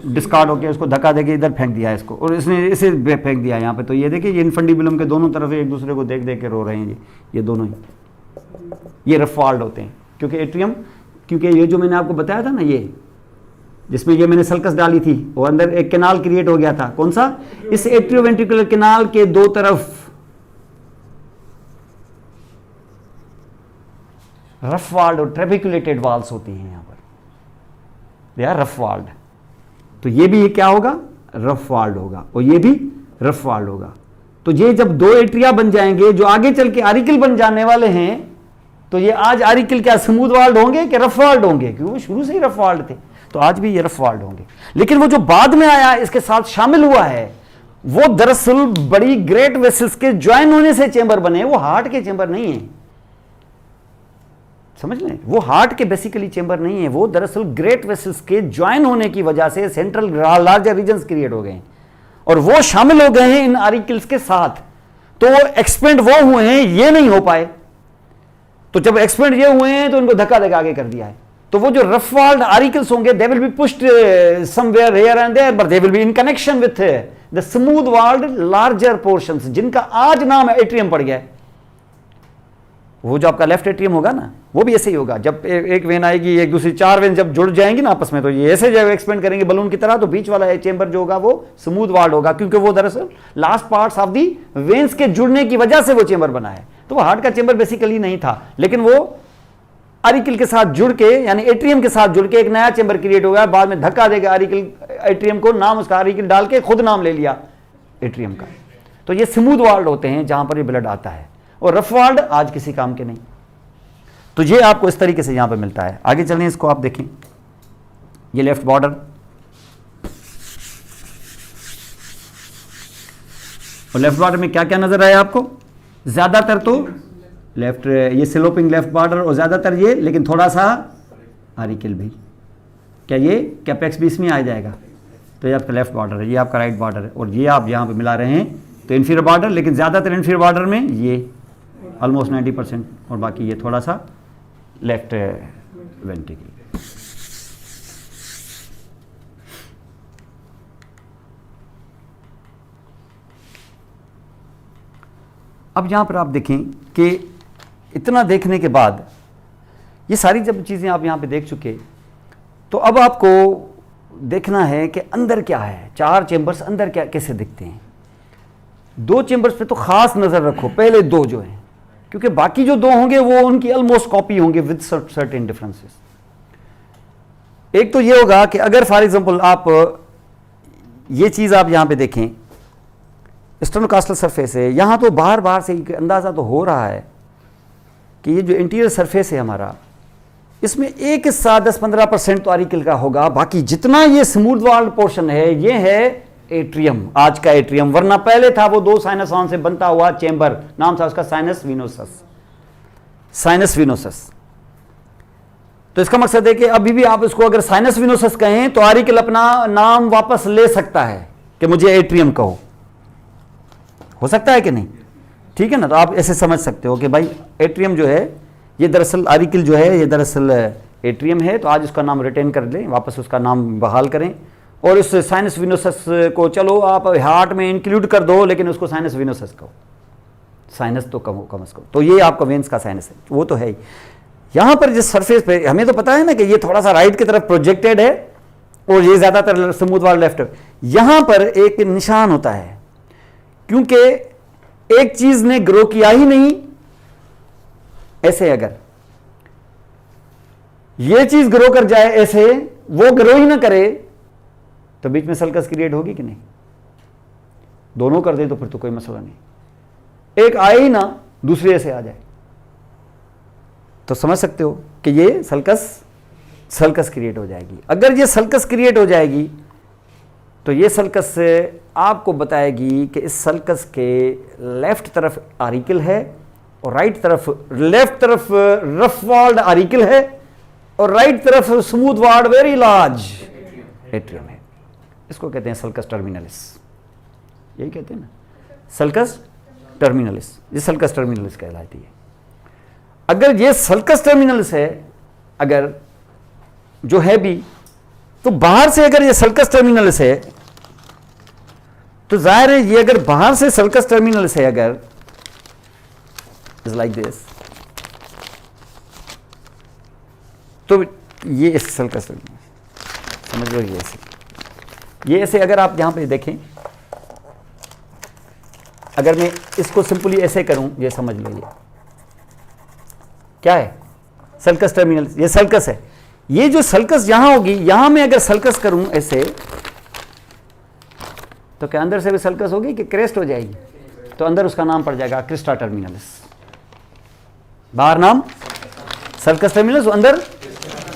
डिस्कार्ड होकर उसको धक्का देके इधर फेंक दिया है इसको, और इसने इसे फेंक दिया यहाँ पे। तो ये देखिए ये इनफंडिबुलम के दोनों तरफ एक दूसरे को देख देख के रो रहे हैं ये दोनों ही, ये रफवाल्ड होते हैं। क्योंकि एट्रियम, क्योंकि ये जो मैंने आपको बताया था ना, ये जिसमें ये मैंने सल्कस डाली थी, वो अंदर एक कैनाल क्रिएट हो गया था। कौन सा? इस एट्रियोवेंट्रिकुलर कैनाल के दो तरफ रफ वाल्ड और ट्रेबिकुलेटेड वाल्स होती हैं यहाँ पर, दे आर रफ वाल्ड। तो ये भी क्या होगा? रफ वाल्ड होगा, और ये भी रफ वाल्ड होगा। तो ये जब दो एट्रिया बन जाएंगे जो आगे चल के आरिकल बन जाने वाले हैं, तो ये आज आरिकल क्या स्मूथ वाल्ड होंगे कि रफ वाल्ड होंगे? क्योंकि वो शुरू से ही रफ वाल्ड थे, तो आज भी ये रफ वाल्ड होंगे। लेकिन वो जो बाद में आया इसके साथ शामिल हुआ है, वो दरअसल बड़ी ग्रेट वेसल्स के ज्वाइन होने से चेंबर बने, वो हार्ट के चेंबर नहीं है, समझ लें। वो हार्ट के बेसिकली चेंबर नहीं है, वो दरअसल ग्रेट वेसल्स के ज्वाइन होने की वजह से सेंट्रल लार्जर रीजन्स क्रिएट हो गए हैं, और वो शामिल हो गए हैं इन आरिकल्स के साथ। तो वो एक्सपेंड वो हुए हैं, ये नहीं हो पाए। तो जब एक्सपेंड ये हुए हैं तो इनको धक्का देकर आगे कर दिया है। तो वो जो रफ वाल्ड आरिकल्स होंगे, they will be pushed somewhere here and there, but they will be in connection with the smooth walled larger portions, जिनका आज नाम एट्रियम पड़ गया है। वो जो आपका लेफ्ट एट्रियम होगा ना, वो भी ऐसे ही होगा। जब एक वेन आएगी, एक दूसरी 4 वेन जब जुड़ जाएंगी ना आपस में, तो ये ऐसे जब एक्सपेंड करेंगे बलून की तरह, तो बीच वाला चेंबर जो होगा वो स्मूथ वाल्ड होगा, क्योंकि वो दरअसल last parts of the veins के जुड़ने की वजह से वो चेंबर बना है। तो वो हार्ट का चेंबर बेसिकली नहीं था, लेकिन वो आरिकल के साथ जुड़ के, यानी एट्रियम के साथ जुड़ के एक नया चेंबर क्रिएट हो गया। बाद में धक्का देगा आरिकल एट्रियम को, नाम उसका आरिकल डाल के खुद नाम ले लिया एट्रियम का। तो ये स्मूथ वाल्ड होते हैं जहां पर ये ब्लड आता है, और रफ वाल्ड आज किसी काम के नहीं। तो ये आपको इस तरीके से यहां पर मिलता है। आगे चलें, इसको आप देखें, ये लेफ्ट बॉर्डर, और लेफ्ट बॉर्डर में क्या क्या नजर आया आपको? ज्यादातर तो लेफ्ट, ये स्लोपिंग लेफ्ट बॉर्डर, और ज्यादातर ये, लेकिन थोड़ा सा आरिकल भी। क्या ये कैपेक्स भी इसमें आ जाएगा? तो ये आपका लेफ्ट बॉर्डर है, ये आपका राइट बॉर्डर है, और ये आप यहाँ पे मिला रहे हैं तो इंफीरियर बॉर्डर, लेकिन ज्यादातर इंफीरियर बॉर्डर में ये ऑलमोस्ट 90%, और बाकी ये थोड़ा सा लेफ्ट वेंट्रिकल। अब यहां पर आप देखें कि इतना देखने के बाद, ये सारी जब चीज़ें आप यहाँ पे देख चुके, तो अब आपको देखना है कि अंदर क्या है। 4 चेंबर्स अंदर क्या कैसे दिखते हैं। 2 चेंबर्स पे तो खास नज़र रखो, पहले 2 जो हैं, क्योंकि बाकी जो 2 होंगे वो उनकी ऑलमोस्ट कॉपी होंगे विद सर्टेन डिफरेंसेस। एक तो ये होगा कि अगर फॉर एग्जांपल आप ये चीज़ आप यहाँ पे देखें, स्टर्नोकास्टल सरफेस है, यहाँ तो बाहर बाहर से अंदाज़ा तो हो रहा है कि ये जो इंटीरियर सरफेस है हमारा, इसमें एक हिस्सा 10-15% तो आरिकल का होगा, बाकी जितना ये स्मूथ वाल्ड पोर्शन है ये है एट्रियम, आज का एट्रियम। वरना पहले था वो 2 साइनसॉन से बनता हुआ चेंबर, नाम था उसका साइनस विनोसस, साइनस विनोसस। तो इसका मकसद है कि अभी भी आप इसको अगर साइनस विनोसस कहें तो आरिकल अपना नाम वापस ले सकता है कि मुझे एट्रियम कहो, हो सकता है कि नहीं? ठीक है ना, तो आप ऐसे समझ सकते हो कि भाई एट्रियम जो है ये दरअसल आरिकिल जो है ये दरअसल एट्रियम है, तो आज उसका नाम रिटेन कर लें, वापस उसका नाम बहाल करें, और उस साइनस विनोसस को चलो आप हार्ट में इंक्लूड कर दो, लेकिन उसको साइनस विनोसस कहो, साइनस तो कम से कम। तो ये आपका वेन्स का साइनस है, वो तो है ही। यहाँ पर जिस सरफेस पे हमें तो पता है ना कि ये थोड़ा सा राइट की तरफ प्रोजेक्टेड है और ये ज़्यादातर स्मूथ वाला लेफ्ट है। यहाँ पर एक निशान होता है, क्योंकि एक चीज़ ने ग्रो किया ही नहीं, ऐसे अगर ये चीज़ ग्रो कर जाए ऐसे, वो ग्रो ही ना करे, तो बीच में सल्कस क्रिएट होगी कि नहीं? दोनों कर दे तो फिर तो कोई मसला नहीं, एक आए ही ना, दूसरे से आ जाए, तो समझ सकते हो कि ये सल्कस क्रिएट हो जाएगी। अगर ये सल्कस क्रिएट हो जाएगी तो ये सल्कस आपको बताएगी कि इस सल्कस के लेफ्ट तरफ आरिकल है और राइट तरफ, लेफ्ट तरफ रफ वॉल्ड आरिकल है और राइट तरफ smooth walled very large atrium है। इसको कहते हैं सल्कस टर्मिनलिस, यही कहते हैं ना, सल्कस टर्मिनलिस। ये सल्कस टर्मिनलिस कहलाती है। अगर ये सल्कस टर्मिनलिस है, अगर जो है भी, तो बाहर से अगर ये सल्कस टर्मिनलिस है तो जाहिर है ये अगर बाहर से सल्कस टर्मिनलिस है, अगर इज लाइक दिस, तो ये इस सल्कस टर्मिनलिस समझ लो, ये ऐसे अगर आप यहां पे देखें, अगर मैं इसको सिंपली ऐसे करूं, ये समझ लो, ये क्या है? सल्कस टर्मिनलिस, ये सल्कस है। ये जो सल्कस यहां होगी, यहां मैं अगर सल्कस करूं ऐसे, तो क्या अंदर से भी सल्कस होगी कि क्रेस्ट हो जाएगी? तो अंदर उसका नाम पड़ जाएगा क्रिस्टा टर्मिनलिस। बाहर नाम सल्कस टर्मिनलिस, अंदर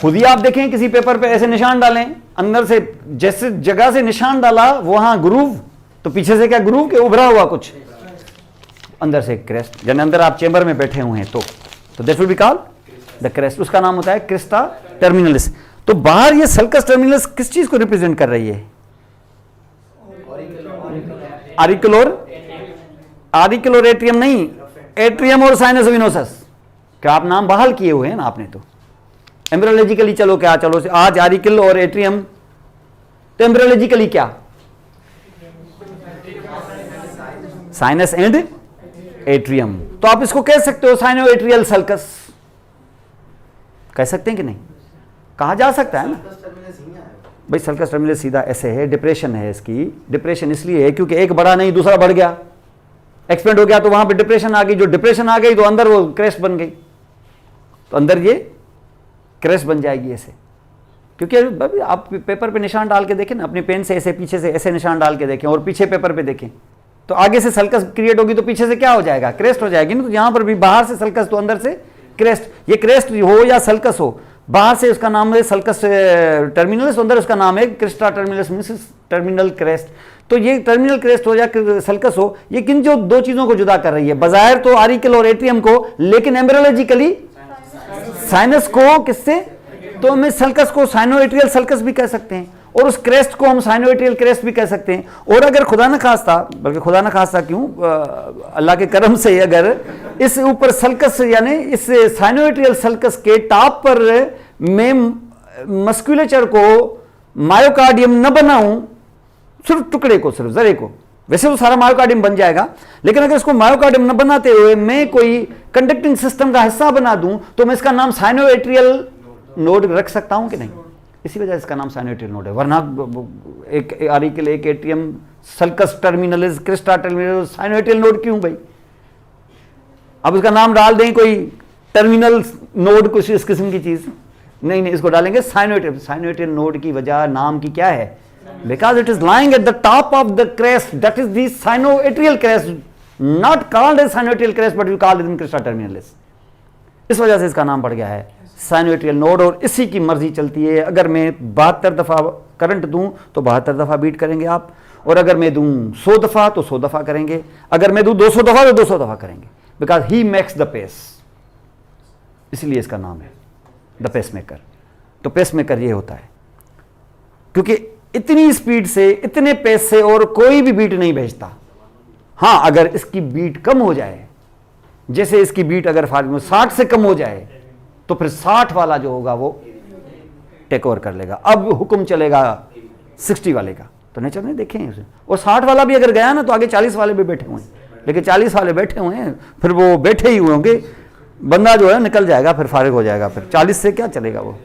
खुद ही आप देखें किसी पेपर पे ऐसे निशान डालें, अंदर से जैसे जगह से निशान डाला वहां ग्रूव, तो पीछे से क्या ग्रूव के उभरा हुआ कुछ, अंदर से क्रेस्ट, यानी अंदर आप चेंबर में बैठे हुए हैं, तो that will be called the crest, उसका नाम होता है क्रिस्टा टर्मिनलिस। तो बाहर ये सल्कस टर्मिनलिस किस चीज को रिप्रेजेंट कर रही है? आरिकल और एट्रियम नहीं, एट्रियम और साइनस विनोसस। क्या आप नाम बहाल किए हुए हैं ना आपने? तो एम्ब्रियोलॉजिकली चलो, क्या चलो आज आरिकल और एट्रियम, तो एम्ब्रियोलॉजिकली क्या? Sinus and atrium. तो आप इसको कह सकते हो साइनो एट्रियल सल्कस, कह सकते हैं कि नहीं? कहा जा सकता है ना भाई, सल्कस टर्मिनलिस सीधा ऐसे है, डिप्रेशन है इसकी। डिप्रेशन इसलिए है क्योंकि एक बड़ा नहीं दूसरा बढ़ गया, एक्सपेंड हो गया, तो वहां पे डिप्रेशन आ गई। जो डिप्रेशन आ गई तो अंदर वो क्रेस्ट बन गई, तो अंदर ये क्रेस्ट बन जाएगी ऐसे। क्योंकि आप पेपर पे निशान डाल के देखें ना, अपने पेन से ऐसे पीछे से ऐसे निशान डाल के देखें और पीछे पेपर पे देखें, तो आगे से सल्कस क्रिएट होगी तो पीछे से क्या हो जाएगा? क्रेस्ट हो जाएगी ना। तो यहां पर भी बाहर से सल्कस तो अंदर से क्रेस्ट। ये क्रेस्ट हो या सल्कस हो, बाहर से उसका नाम है सल्कस टर्मिनलिस, अंदर उसका नाम है Crysta terminalis means terminal crest. तो ये टर्मिनल क्रेस्ट हो या सल्कस हो, ये किन जो दो चीजों को जुदा कर रही है? बाहर तो आरिकल और एट्रियम को, लेकिन एम्ब्रियोलॉजिकली साइनस को किससे? तो हम सल्कस को साइनो एट्रियल सल्कस भी कह सकते हैं और उस क्रेस्ट को हम साइनो एट्रियल क्रेस्ट भी कह सकते हैं। और अगर खुदा न खास्ता, बल्कि खुदा न खास्ता क्यों, अल्लाह के करम से अगर इस ऊपर सल्कस यानी इस साइनो एट्रियल सल्कस के टॉप पर मैं मस्कुलेचर को मायोकार्डियम न बनाऊं, सिर्फ टुकड़े को, सिर्फ जरे को, वैसे तो सारा मायोकार्डियम बन जाएगा, लेकिन अगर इसको मायोकार्डियम न बनाते हुए मैं कोई कंडक्टिंग सिस्टम का हिस्सा बना दूं, तो मैं इसका नाम साइनो एट्रियल नोड रख सकता हूं कि नहीं? इसी वजह से इसका नाम साइनो एट्रियल नोड है। वरना एक आरिकल, एक atrium, sulcus terminalis, Crysta terminalis, cyano atrial node क्यों भाई? अब इसका नाम डाल दें कोई टर्मिनल नोड, कुछ इस किस्म की चीज नहीं, इसको डालेंगे cyano atrial. Cyano atrial node की वजह नाम की क्या है? Because it is lying at the top of the crest, that is the sinoatrial crest, not called as sinoatrial crest, but we call it in crista terminalis. इस वजह से इसका नाम पड़ गया है साइनोएट्रियल नोड। और इसी की मर्जी चलती है। अगर मैं 72 दफा करंट दूं तो 72 दफा बीट करेंगे आप, और अगर मैं दूं 100 दफा तो 100 दफा करेंगे, अगर मैं दूं 200 दफा तो 200 दफा करेंगे, because he makes the pace, इसलिए इसका नाम है द पेस मेकर। तो पेस मेकर ये होता है, क्योंकि इतनी स्पीड से, इतने पेस से और कोई भी बीट नहीं भेजता। हाँ, अगर इसकी बीट कम हो जाए, जैसे इसकी बीट अगर 60 से कम हो जाए, तो फिर 60 वाला जो होगा वो टेक ओवर कर लेगा। अब हुक्म चलेगा 60 वाले का। तो नेचर ने देखे हैं उसे, और 60 वाला भी अगर गया ना तो आगे 40 वाले भी बैठे हुए हैं, लेकिन 40 वाले बैठे हुए हैं, फिर वो बैठे ही हुए होंगे, बंदा जो है निकल जाएगा, फिर फारिग हो जाएगा, फिर 40 से क्या चलेगा वो।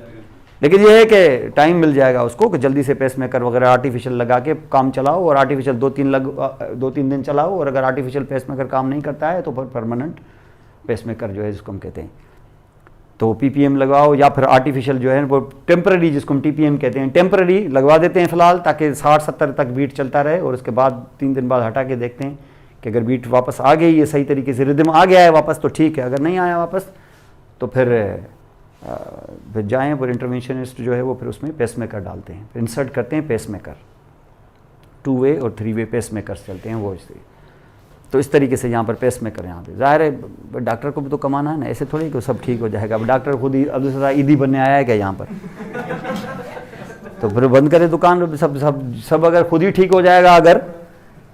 लेकिन ये है कि टाइम मिल जाएगा उसको कि जल्दी से पेस मेकर वगैरह आर्टिफिशियल लगा के काम चलाओ, और आर्टिफिशियल 2-3 दिन चलाओ, और अगर आर्टिफिशियल पेस मेकर काम नहीं करता है तो फिर परमानेंट पेस मेकर जो है जिसको हम कहते हैं तो पीपीएम लगवाओ, या फिर आर्टिफिशियल जो है वो टेम्पररी, जिसको हम टीपीएम कहते हैं, टेम्पररी लगवा देते हैं फिलहाल, ताकि 60-70 तक बीट चलता रहे, और उसके बाद 3 दिन बाद हटा के देखते हैं कि अगर बीट वापस आ गई है, सही तरीके से रिदम आ गया है वापस, तो ठीक है, अगर नहीं आया वापस तो फिर जाएँ, फिर इंटरवेंशनिस्ट जो है वो फिर उसमें पेस मेकर डालते हैं, फिर इंसर्ट करते हैं पेस मेकर, 2 वे और 3 वे पेस मेकर्स चलते हैं वो इससे। तो इस तरीके से यहाँ पर पेस मेकर यहाँ पे, ज़ाहिर है डॉक्टर को भी तो कमाना है ना, ऐसे थोड़ी कि सब ठीक हो जाएगा। अब डॉक्टर खुद ही अब दूसरा ईदी बनने आया है क्या यहाँ पर? तो फिर बंद करे दुकान, सब सब सब अगर खुद ही ठीक हो जाएगा अगर,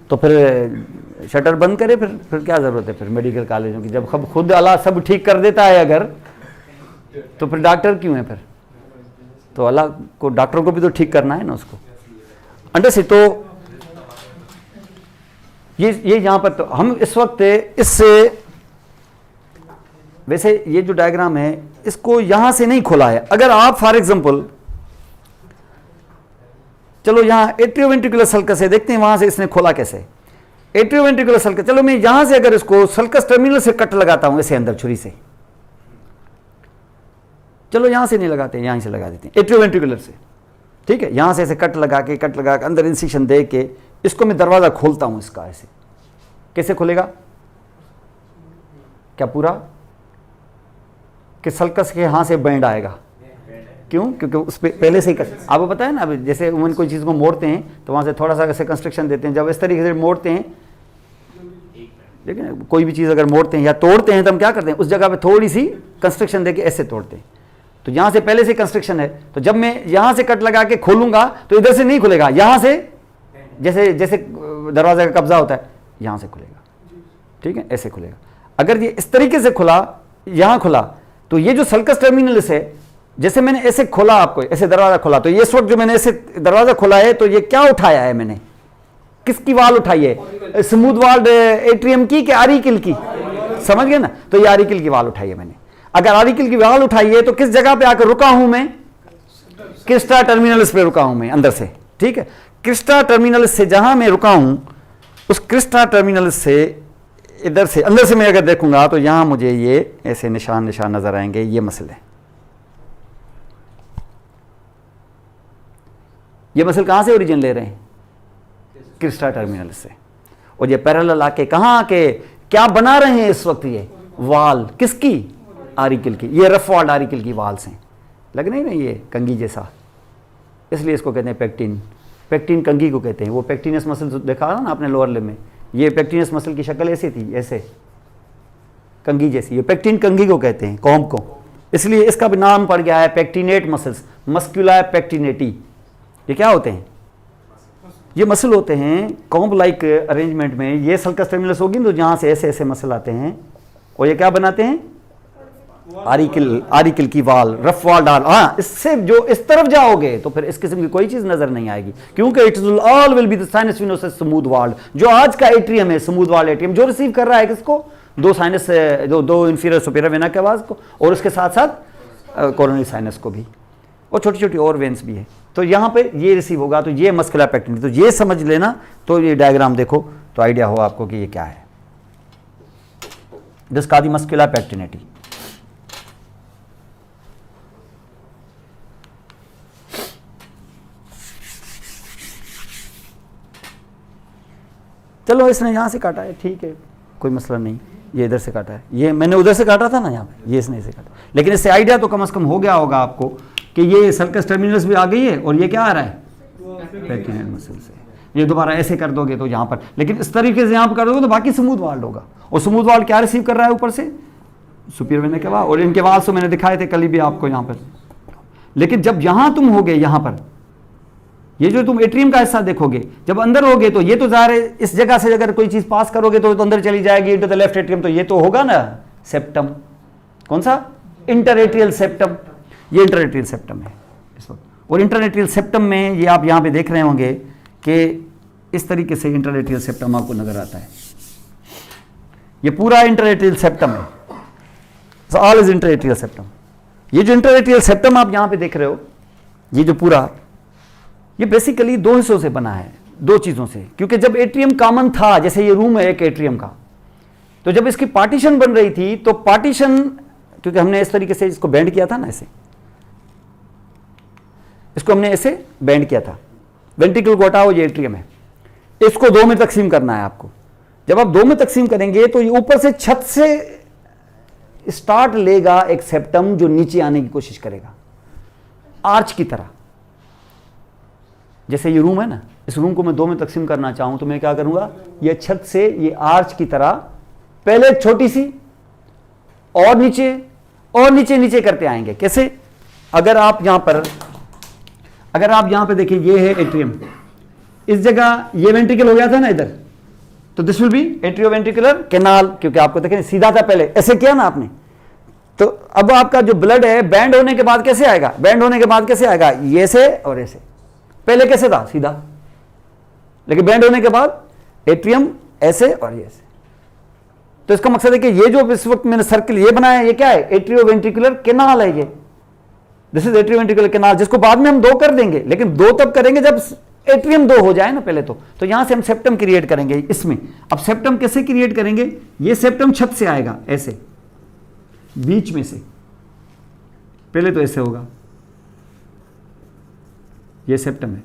तो फिर शटर बंद करे, फिर क्या ज़रूरत है फिर मेडिकल कॉलेजों की, जब खुद अल्लाह सब ठीक कर देता है अगर, तो फिर डॉक्टर क्यों है फिर? तो अल्लाह को, डॉक्टर को भी तो ठीक करना है ना उसको, अंडर से। तो ये यहाँ पर तो हम इस वक्त इससे, वैसे ये जो डायग्राम है इसको यहाँ से नहीं खोला है। अगर आप फॉर एग्जांपल, चलो यहाँ एट्रियोवेंट्रिकुलर सल्कस है, देखते हैं वहां से इसने खोला कैसे। एट्रियोवेंट्रिकुलर सल्कस, चलो मैं यहां से अगर इसको सल्कस टर्मिनल से कट लगाता हूं ऐसे अंदर छुरी से, चलो यहां से नहीं लगाते, यहां से लगा देते हैं एट्रियोवेंट्रिकुलर से, ठीक है। यहां से ऐसे कट लगा के अंदर इंसिशन दे के इसको मैं दरवाजा खोलता हूं इसका, ऐसे कैसे खुलेगा? क्या पूरा कि सल्कस के यहां से बैंड आएगा? क्यों? क्योंकि उस पे पहले से ही आपको पता है ना, अब जैसे उमन कोई चीज़ को मोड़ते हैं तो वहाँ से थोड़ा सा ऐसे कंस्ट्रक्शन देते हैं, जब इस तरीके से मोड़ते हैं, लेकिन कोई भी चीज़ अगर मोड़ते हैं या तोड़ते हैं तो हम क्या करते हैं, उस जगह पे थोड़ी सी कंस्ट्रक्शन देके ऐसे तोड़ते हैं। तो यहाँ से पहले से कंस्ट्रक्शन है, तो जब मैं यहाँ से कट लगा के खोलूंगा तो इधर से नहीं खुलेगा, यहाँ से जैसे जैसे दरवाजे का कब्जा होता है यहाँ से खुलेगा, ठीक है, ऐसे खुलेगा। अगर ये इस तरीके से खुला, यहाँ खुला, तो ये जो सल्कस टर्मिनल्स है, जैसे मैंने ऐसे खोला, आपको ऐसे दरवाजा खोला, तो ये इस वक्त जो मैंने ऐसे दरवाजा खोला है, तो ये क्या उठाया है मैंने, किसकी वाल उठाई है? स्मूथ वाल्ड एट्रियम की कि आरिकिल की? समझ गए ना? तो ये आरिकिल की वाल उठाई है मैंने। अगर आरिकिल की वाल उठाई है तो किस जगह पे आकर रुका हूं मैं? क्रिस्टा टर्मिनल्स पे रुका हूं मैं अंदर से, ठीक है। क्रिस्टा टर्मिनल्स से जहां मैं रुका हूं, उस क्रिस्टा टर्मिनल्स से इधर से अंदर से मैं अगर देखूंगा तो यहां मुझे ये ऐसे निशान निशान नजर आएंगे, ये मसल है। ये मसल कहां से ओरिजिन ले रहे हैं? क्रिस्टा टर्मिनल से। और ये पैरेलल आके कहां आके क्या बना रहे हैं इस वक्त? ये वाल किसकी? आरिकिल की। ये रफ वाल्ड आरिकिल की वाल्स हैं, लग नहीं रही ये कंगी जैसा, इसलिए इसको कहते हैं पेक्टिन। पेक्टिन कंगी को कहते हैं। वो पेक्टिनस मसल देखा ना आपने लोअर लिम्ब में, ये पेक्टिनस मसल की शक्ल ऐसी थी, ऐसे कंगी जैसी, ये पेक्टिन कंगी को कहते हैं, कॉम्ब को, इसलिए इसका भी नाम पड़ गया है पेक्टिनेट मसल्स, मस्कुला पेक्टिनेटी। ये क्या होते हैं? ये मसल होते हैं कॉम्ब लाइक अरेंजमेंट में। ये सल्कस टर्मिनस होगी तो जहां से ऐसे ऐसे मसल आते हैं, और ये क्या बनाते हैं? आरिकिल की वाल, रफ वाल डाल। हाँ, इससे जो इस तरफ जाओगे तो फिर इस किस्म की कोई चीज नजर नहीं आएगी, क्योंकि it all will be the sinus venosus smooth walled. जो आज का एट्रियम है, स्मूथ वाल्ड एट्रियम, जो रिसीव कर रहा है किसको? दो साइनस, दो इंफीरियर सुपीरियर वेना के आवाज को, और उसके साथ साथ कोरोनरी साइनस को भी, और छोटी छोटी और वेन्स भी है। तो यहाँ पे ये रिसीव होगा, तो ये मस्कुलर पेक्टिनिटी। तो ये समझ लेना, तो ये डायग्राम देखो तो आइडिया हो आपको कि ये क्या है। दिस का दी मस्कुलर पेक्टिनिटी। चलो इसने यहाँ से काटा है, ठीक है, कोई मसला नहीं। ये इधर से काटा है, ये मैंने उधर से काटा था ना यहाँ पे, ये इसने इसे काटा। लेकिन इससे आइडिया तो कम से कम हो गया होगा आपको कि ये सल्कस टर्मिनस भी आ गई है, और ये क्या आ रहा है? पेक्टिनेट मसल से। ये दोबारा ऐसे कर दोगे तो यहाँ पर, लेकिन इस तरीके से यहाँ पर कर दोगे तो बाकी स्मूथ वाल्ड होगा। और स्मूथ वाल्ड क्या रिसीव कर रहा है ऊपर से? सुपीरियर वेना के वाल, और इनके वाल से मैंने दिखाए थे कल भी आपको यहाँ पर। लेकिन जब यहाँ तुम हो गए यहाँ पर, ये जो तुम एट्रियम का हिस्सा देखोगे, जब अंदर होगे तो ये तो ज़ाहिर है इस जगह से अगर कोई चीज़ पास करोगे तो अंदर चली जाएगी इनटू द लेफ्ट एट्रियम, तो ये तो होगा ना सेप्टम। कौन सा? Interatrial septum. ये इंटरएट्रियल सेप्टम है इस वक्त। और इंटरएट्रियल सेप्टम में ये आप यहाँ पे देख रहे होंगे कि इस तरीके से इंटरएट्रियल सेप्टम आपको नजर आता है। ये पूरा इंटरएट्रियल सेप्टम है, ऑल इज इंटरएट्रियल सेप्टम। ये जो इंटरएट्रियल सेप्टम आप यहाँ पे देख रहे हो, ये जो पूरा, ये बेसिकली दो हिस्सों से बना है, दो चीज़ों से। क्योंकि जब एट्रियम कॉमन था, जैसे ये रूम है एक एट्रियम का, तो जब इसकी पार्टीशन बन रही थी तो पार्टीशन, क्योंकि हमने इस तरीके से इसको बैंड किया था ना, ऐसे इसको हमने ऐसे बैंड किया था, वेंट्रिकल को हटाओ, ये एट्रियम है, इसको दो में तकसीम करना है आपको। जब आप दो में तकसीम करेंगे तो ये ऊपर से छत से स्टार्ट लेगा एक सेप्टम जो नीचे आने की कोशिश करेगा आर्च की तरह। जैसे ये रूम है ना, इस रूम को मैं दो में तकसीम करना चाहूं तो मैं क्या करूंगा, ये छत से ये आर्च की तरह पहले एक छोटी सी और नीचे और नीचे नीचे करते आएंगे। कैसे? अगर आप यहां पर देखिए, ये है एट्रियम, इस जगह ये वेंट्रिकल हो गया था ना इधर, तो this will be atrioventricular canal, क्योंकि आपको देखें सीधा था पहले, ऐसे किया ना आपने, तो अब आपका जो ब्लड है बैंड होने के बाद कैसे आएगा? बैंड होने के बाद कैसे आएगा? ये से और ऐसे। पहले कैसे था? सीधा। लेकिन बैंड होने के बाद एट्रियम ऐसे और ये ऐसे। तो इसका मकसद है कि ये जो इस वक्त मैंने सर्किल ये बनाया, ये क्या है? एट्रियोवेंट्रिकुलर कैनाल है ये। दिस इज एट्रियोवेंट्रिकुलर कैनाल, जिसको बाद में हम दो कर देंगे, लेकिन दो तब करेंगे जब एट्रियम दो हो जाए ना पहले तो यहां से हम सेप्टम क्रिएट करेंगे इसमें। अब सेप्टम कैसे क्रिएट करेंगे? ये सेप्टम छत से आएगा ऐसे, बीच में से, पहले तो ऐसे होगा, ये सेप्टम है।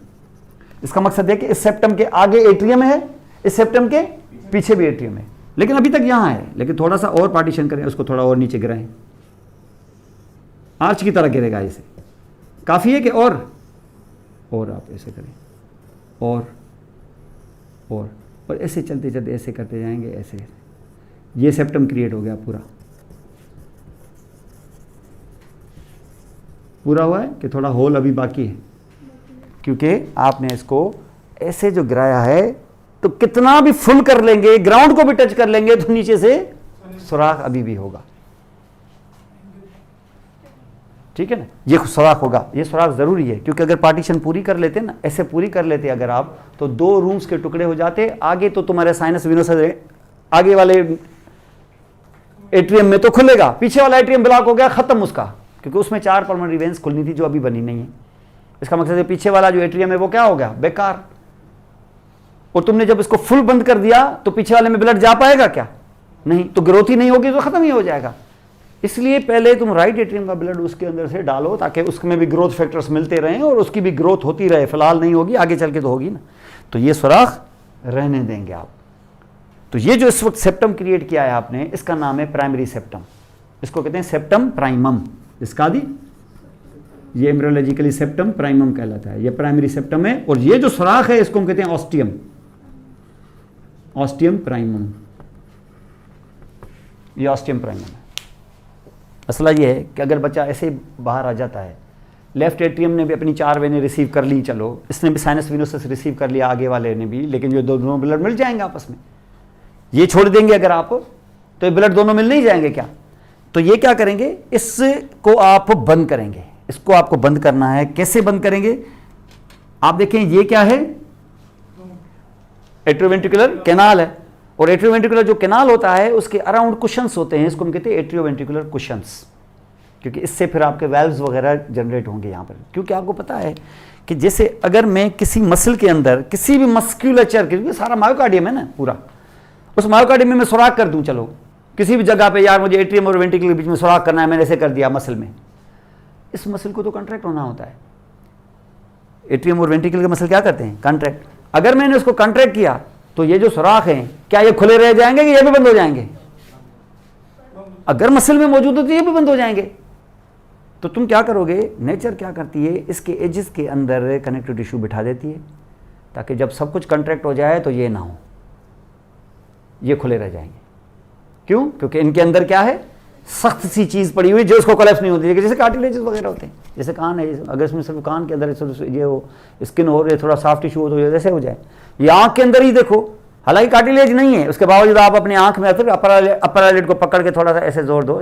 इसका मकसद है कि इस सेप्टम के आगे एट्रियम है, इस सेप्टम के पीछे भी एट्रियम है, लेकिन अभी तक यहां है, लेकिन थोड़ा सा और पार्टीशन करें, उसको थोड़ा और नीचे गिराएं, आर्च की तरह गिरेगा ऐसे। काफी है कि और आप ऐसे करें, और ऐसे चलते चलते ऐसे करते जाएंगे, ऐसे ये सेप्टम क्रिएट हो गया पूरा हुआ है कि थोड़ा होल अभी बाकी है? क्योंकि आपने इसको ऐसे जो गिराया है, तो कितना भी फुल कर लेंगे, ग्राउंड को भी टच कर लेंगे, तो नीचे से सुराख अभी भी होगा। ठीक है ना? ये सुराख होगा, ये सुराख जरूरी है, क्योंकि अगर पार्टीशन पूरी कर लेते ना, ऐसे पूरी कर लेते अगर आप, तो दो रूम्स के टुकड़े हो जाते। आगे तो तुम्हारे साइनस विनोस आगे वाले एट्रियम में तो खुलेगा, पीछे वाला एट्रियम ब्लॉक हो गया, खत्म उसका, क्योंकि उसमें 4 पल्मोनरी वेन्स खुलनी थी जो अभी बनी नहीं है। इसका मकसद है पीछे वाला जो एट्रियम है वो क्या हो गया? बेकार। और तुमने जब इसको फुल बंद कर दिया तो पीछे वाले में ब्लड जा पाएगा क्या? नहीं, तो ग्रोथ ही नहीं होगी, तो खत्म ही हो जाएगा। इसलिए पहले तुम राइट एट्रियम का ब्लड उसके अंदर से डालो, ताकि उसमें भी ग्रोथ फैक्टर्स मिलते रहें और उसकी भी ग्रोथ होती रहे। फिलहाल नहीं होगी, आगे चल के तो होगी ना। तो ये सुराख रहने देंगे आप। तो ये जो इस वक्त सेप्टम क्रिएट किया है आपने, इसका नाम है प्राइमरी सेप्टम। इसको कहते हैं सेप्टम प्राइमम। इसका दी ये एम्ब्रियोलॉजिकली सेप्टम प्राइमम कहलाता है, ये प्राइमरी सेप्टम है। और ये जो सुराख है इसको हम कहते हैं ऑस्टियम, ऑस्टियम प्राइमम। ये ऑस्टियम प्राइमम है। मसला ये है कि अगर बच्चा ऐसे ही बाहर आ जाता है, लेफ्ट एट्रियम ने भी अपनी 4 वेनें रिसीव कर ली, चलो इसने भी साइनस विनोसस रिसीव कर लिया, आगे वाले ने भी, लेकिन ये दोनों ब्लड मिल जाएंगे आपस में। ये छोड़ देंगे अगर आप, तो ये ब्लड दोनों मिल नहीं जाएंगे क्या? तो ये क्या करेंगे, इसको आप बंद करेंगे। इसको आपको बंद करना है। कैसे बंद करेंगे? आप देखें ये क्या है? एट्रियोवेंट्रिकुलर कैनाल है। और एट्रियोवेंट्रिकुलर जो कैनाल होता है उसके अराउंड कुशंस होते हैं, इसको हम कहते हैं एट्रियोवेंट्रिकुलर कुशंस, क्योंकि इससे फिर आपके वेल्व्स वगैरह जनरेट होंगे यहाँ पर। क्योंकि आपको पता है कि जैसे अगर मैं किसी मसल के अंदर किसी भी मस्क्यूलेचर, क्योंकि सारा मायोकार्डियम है ना पूरा, उस मायोकार्डियम में सुराख कर दूं, चलो किसी भी जगह पे, यार मुझे एट्रियम और वेंट्रिकल के बीच में सुराख करना है, मैंने ऐसे कर दिया मसल में, इस मसल को तो कंट्रैक्ट होना होता है। एट्रियम और वेंट्रिकल के मसल क्या करते हैं? कंट्रैक्ट। अगर मैंने उसको कंट्रैक्ट किया तो ये जो सुराख हैं, क्या ये खुले रह जाएंगे कि ये भी बंद हो जाएंगे? अगर मसल में मौजूद हो तो ये भी बंद हो जाएंगे। तो तुम क्या करोगे, नेचर क्या करती है, इसके एजेस के अंदर कनेक्टिव टिश्यू बिठा देती है, ताकि जब सब कुछ कंट्रैक्ट हो जाए तो ये ना हो, ये खुले रह जाएंगे। क्यों? क्योंकि इनके अंदर क्या है? सख्त सी चीज़ पड़ी हुई जो उसको कोलैप्स नहीं होती है, जैसे कार्टिलेजेस वगैरह होते हैं, जैसे कान है, अगर इसमें सिर्फ कान के अंदर ये हो स्किन हो रही थोड़ा सॉफ्ट टिश्यू हो तो जैसे हो जाए, ये आँख के अंदर ही देखो, हालांकि कार्टिलेज नहीं है, उसके बावजूद आप अपनी आँख में फिर अपर आईलिड को पकड़ के थोड़ा सा ऐसे जोर दो,